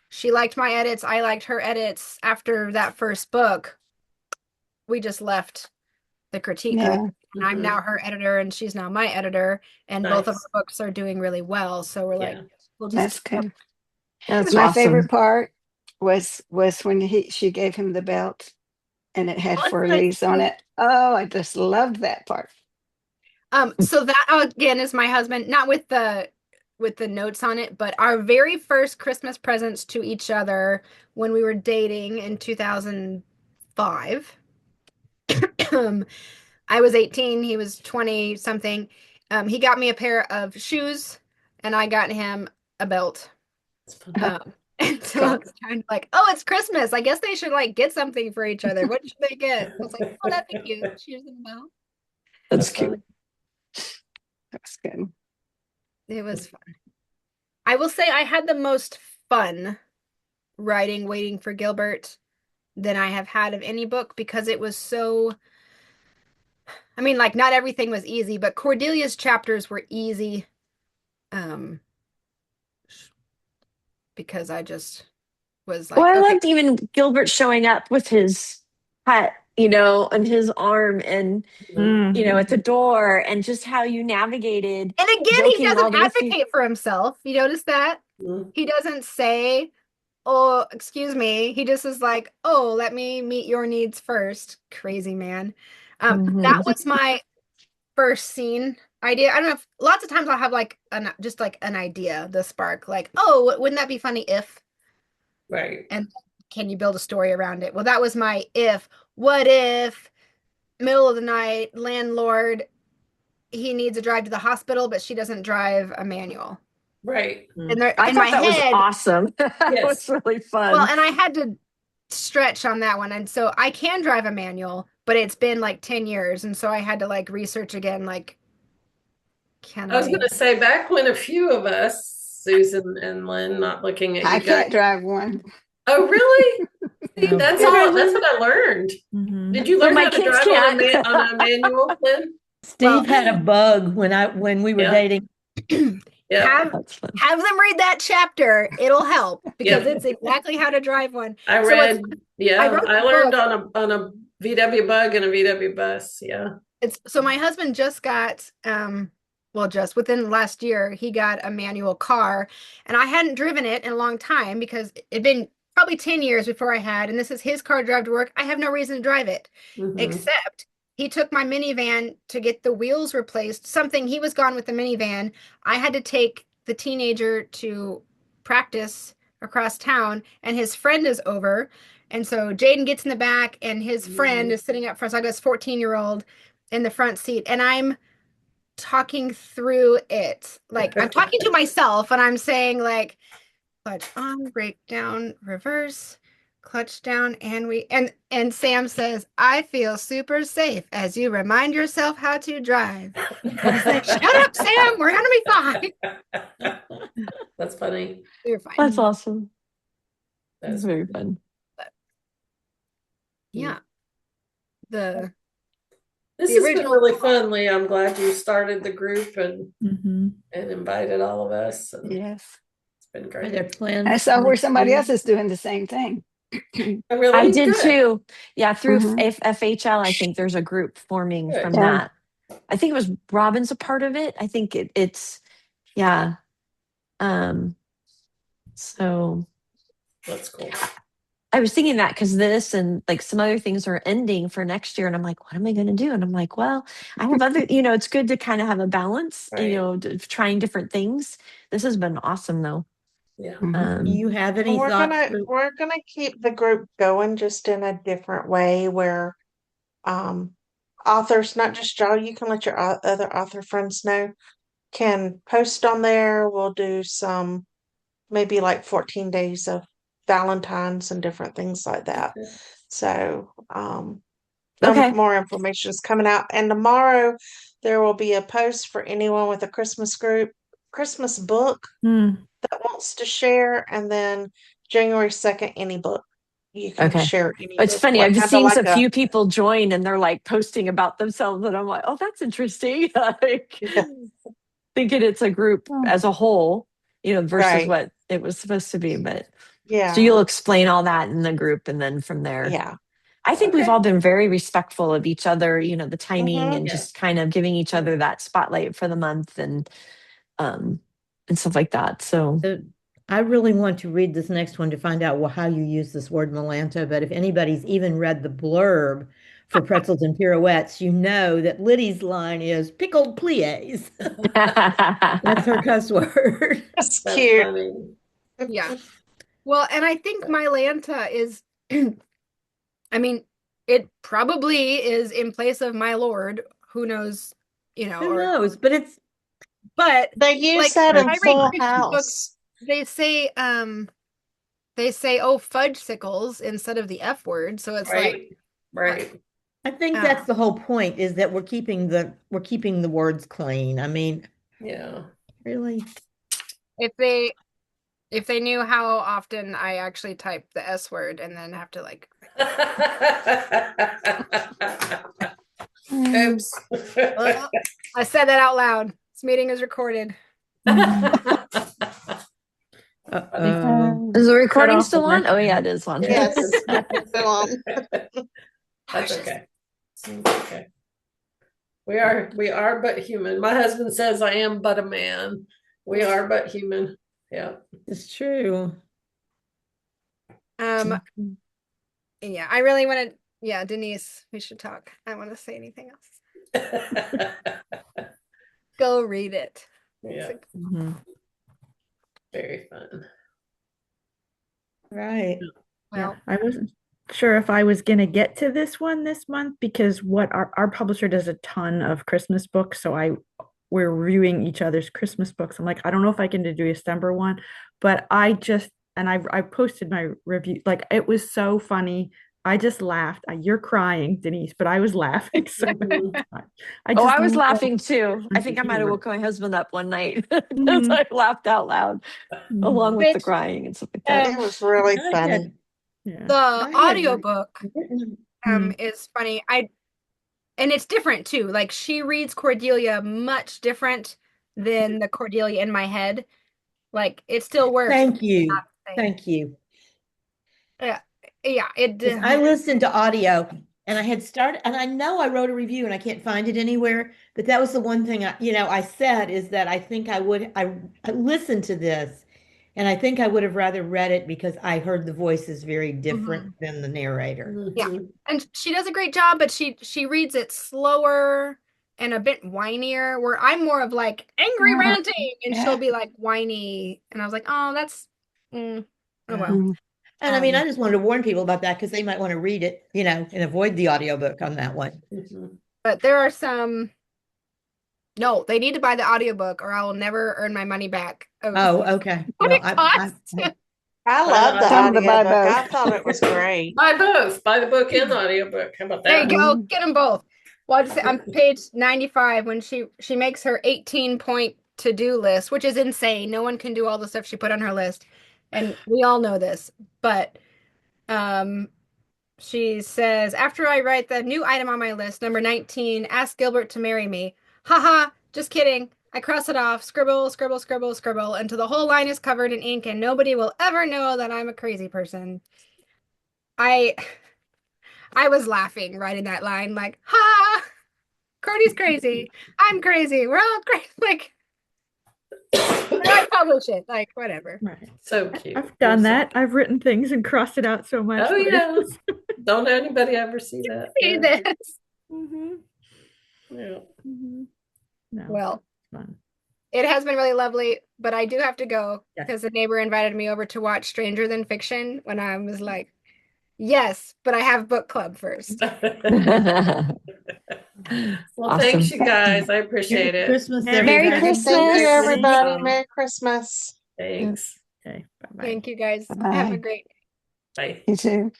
S1: she liked my edits, I liked her edits. After that first book, we just left the critique group, and I'm now her editor and she's now my editor, and both of our books are doing really well, so we're like, we'll just
S7: that's good.
S4: That's
S7: my
S4: awesome.
S7: favorite part was when she gave him the belt and it had
S1: Oh,
S7: four
S1: that's
S7: leaves on
S1: cute.
S7: it. Oh, I just loved that part.
S1: So that again is my husband, not with the notes on it, but our very first Christmas presents to each other when we were dating in 2005. I was 18, he was 20 something. He got me a pair of shoes and I got him a belt.
S2: It's fun.
S1: And so I was kind of like, oh, it's Christmas. I guess they should like get something for each other. What should they get? I was like, oh, that'd be cute. Shoes and a belt.
S4: That's cute.
S7: That's good.
S1: It was fun. I will say I had the most fun writing Waiting for Gilbert than I have had of any book because it was so, I mean, like not everything was easy, but Cordelia's chapters were easy. Because I just was like,
S4: Well, I
S1: okay.
S4: loved even Gilbert showing up with his cut, and his arm and, at the door and just how you navigated
S1: And again, he
S4: joking all
S1: doesn't
S4: the way through.
S1: advocate for himself. You notice that? He doesn't say, oh, excuse me. He just is like, oh, let me meet your needs first. Crazy man. That was my first scene idea. I don't know if lots of times I'll have like just like an idea, the spark, like, oh, wouldn't that be funny if?
S2: Right.
S1: And can you build a story around it? Well, that was my if. What if middle of the night, landlord, he needs a drive to the hospital, but she doesn't drive a manual.
S2: Right.
S1: And there,
S4: I
S1: in
S4: thought
S1: my
S4: that was
S1: head,
S4: awesome. That
S2: Yes.
S4: was really fun.
S1: well, and I had to stretch on that one. And so I can drive a manual, but it's been like 10 years. And so I had to like research again, like,
S2: I was going to say, back when a few of us, Susan and Lynn, not looking at
S7: I
S2: you guys.
S7: can't drive one.
S2: Oh, really?
S3: No.
S2: That's what I learned. Did you learn
S4: my
S2: how to
S4: kids
S2: drive
S4: can't.
S2: on a manual, Lynn?
S3: Steve had a bug when we were dating.
S2: Yeah.
S1: Have them read that chapter. It'll help because it's exactly how to drive one.
S2: I learned on a VW Bug and a VW Bus. Yeah.
S1: So my husband just got just within the last year he got a manual car, and I hadn't driven it in a long time because it'd been probably 10 years before I had, and this is his car to drive to work. I have no reason to drive it except he took my minivan to get the wheels replaced. He was gone with the minivan. I had to take the teenager to practice across town, and his friend is over. And so Jaden gets in the back, and his friend is sitting up front. So I got this 14-year-old in the front seat, and I'm talking through it. Like I'm talking to myself, and I'm saying like, clutch on, brake down, reverse, clutch down, and Sam says, I feel super safe as you remind yourself how to drive. I was like, shut up, Sam, we're gonna be fine.
S2: That's funny.
S1: We're fine.
S4: That's awesome. That's very fun.
S1: But, yeah. The
S2: This has been really fun, Lee. I'm glad you started the group and invited all of us.
S7: Yes.
S2: It's been great.
S3: Are there plans?
S7: I saw where somebody else is doing the same thing.
S2: Really?
S4: I did
S2: Good.
S4: too. Yeah, through FHL, I think there's a group forming from that. I think it was Robin's a part of it. I think it's yeah. So
S2: that's cool.
S4: I was thinking that because this and like some other things are ending for next year, and I'm like, what am I going to do? And I'm like, well, I have other. It's good to kind of have a balance.
S2: Right.
S4: Trying different things. This has been awesome, though.
S2: Yeah.
S3: Do you have any
S6: we're
S3: thoughts?
S6: We're gonna keep the group going just in a different way where authors, not just y'all, you can let your other author friends know, can post on there. We'll do some maybe like 14 days of Valentine's and different things like that. So more information is coming out. And tomorrow there will be a post for anyone with a Christmas book that wants to share. And then January 2nd, any book. You can share any
S4: It's
S6: book.
S4: funny.
S6: Like,
S4: I've just seen
S6: like
S4: a few people join and they're like posting about themselves, and I'm like, oh, that's interesting. Thinking it's a group as a whole, versus what it was supposed to be. But so you'll explain all that in the group, and then from there, I think we've all been very respectful of each other. The timing and just kind of giving each other that spotlight for the month and stuff like that. So
S3: I really want to read this next one to find out how you use this word Melanto, but if anybody's even read the blurb for Pretzels and Pirouettes, you know that Liddy's line is pickled plies. That's her cuss word.
S6: That's
S2: That's
S6: cute.
S2: funny.
S1: Yeah. Well, and I think Mylanta is, I mean, it probably is in place of my lord. Who knows,
S3: Who
S1: or
S3: knows? But
S6: They use
S1: like
S6: that
S1: when
S6: in
S1: I read
S6: Full
S1: Christian books,
S6: House.
S1: they say, oh, fudge sickles instead of the F word. So it's like,
S2: Right.
S3: I think that's the whole point, is that we're keeping the words clean. I mean,
S2: Yeah.
S3: really.
S1: if they knew how often I actually type the S word and then have to like,
S2: Oops.
S1: well, I said that out loud. This meeting is recorded.
S3: Uh-oh.
S4: Is the
S5: Cut
S4: recording
S5: off
S4: still
S5: the
S4: on? Oh,
S5: record.
S4: yeah, it is on.
S6: Yes. Still on.
S2: That's okay. It's okay. We are but human. My husband says I am but a man. We are but human. Yeah.
S3: It's true.
S1: Yeah, I really want to. Yeah, Denise, we should talk. I want to say anything else. Go read it.
S2: Yeah. Very fun.
S3: Right.
S1: Well,
S5: I wasn't sure if I was going to get to this one this month because what our publisher does a ton of Christmas books. So we're reviewing each other's Christmas books. I'm like, I don't know if I can do a December one, but I posted my review. Like, it was so funny. I just laughed. You're crying, Denise, but I was laughing. So
S4: I was
S5: love
S4: laughing too. I think I might have
S5: humor.
S4: woke my husband up one night because
S5: Mhm.
S4: I laughed out loud along with the
S1: Which,
S4: crying and stuff like that.
S6: It was really
S3: I
S6: funny.
S3: had,
S5: Yeah.
S1: the
S3: I had
S1: audiobook
S5: Mhm.
S1: is funny. And it's different too. Like she reads Cordelia much different than the Cordelia in my head. Like it still works.
S3: Thank you.
S1: Not the same.
S3: Thank you.
S1: Yeah. Yeah, it
S3: Because I listened to audio and I had started, and I know I wrote a review and I can't find it anywhere, but that was the one thing I said, is that I think I listened to this and I think I would have rather read it because I heard the voices very different than the narrator.
S1: Yeah. And she does a great job, but she reads it slower and a bit whinier, where I'm more of like angry ranting and she'll be like whiny. And I was like, oh, that's oh well.
S3: And I mean, I just wanted to warn people about that because they might want to read it, and avoid the audiobook on that one.
S1: But there are some. No, they need to buy the audiobook or I will never earn my money back.
S3: Oh, okay.
S1: What
S3: Well,
S1: it costs.
S6: I love the
S7: Time to buy
S6: audiobook. I
S7: both.
S6: thought it was great.
S2: Buy both. Buy the book and the audiobook. How about
S1: There you
S2: that?
S1: go. Get them both. Well, I'll just say on page 95 when she makes her 18-point to-do list, which is insane. No one can do all the stuff she put on her list. And we all know this. But she says, after I write the new item on my list, number 19, ask Gilbert to marry me. Haha, just kidding. I cross it off, scribble, scribble, scribble, scribble, until the whole line is covered in ink and nobody will ever know that I'm a crazy person. I was laughing writing that line, like, ha! Cody's crazy. I'm crazy. We're all crazy. Like, I publish it. Like, whatever.
S5: Right.
S2: So cute.
S5: I've done that. I've written things and crossed it out so much.
S2: Oh yeah. Don't anybody ever see that?
S1: See this.
S2: Yeah.
S5: No,
S1: Well,
S5: fun.
S1: it has been really lovely, but I do have to go
S3: Yes.
S1: because the neighbor invited me over to watch Stranger Than Fiction when I was like, yes, but I have book club first.
S2: Well,
S4: Awesome.
S2: thanks you guys. I appreciate
S3: Merry
S2: it.
S3: Christmas,
S5: Merry
S3: everybody.
S7: Christmas.
S6: Thank you, everybody.
S2: Thanks.
S6: Merry Christmas.
S2: Thanks.
S5: Okay, bye-bye.
S1: Thank you guys.
S7: Bye-bye.
S1: Have a great
S2: Bye.
S7: You too.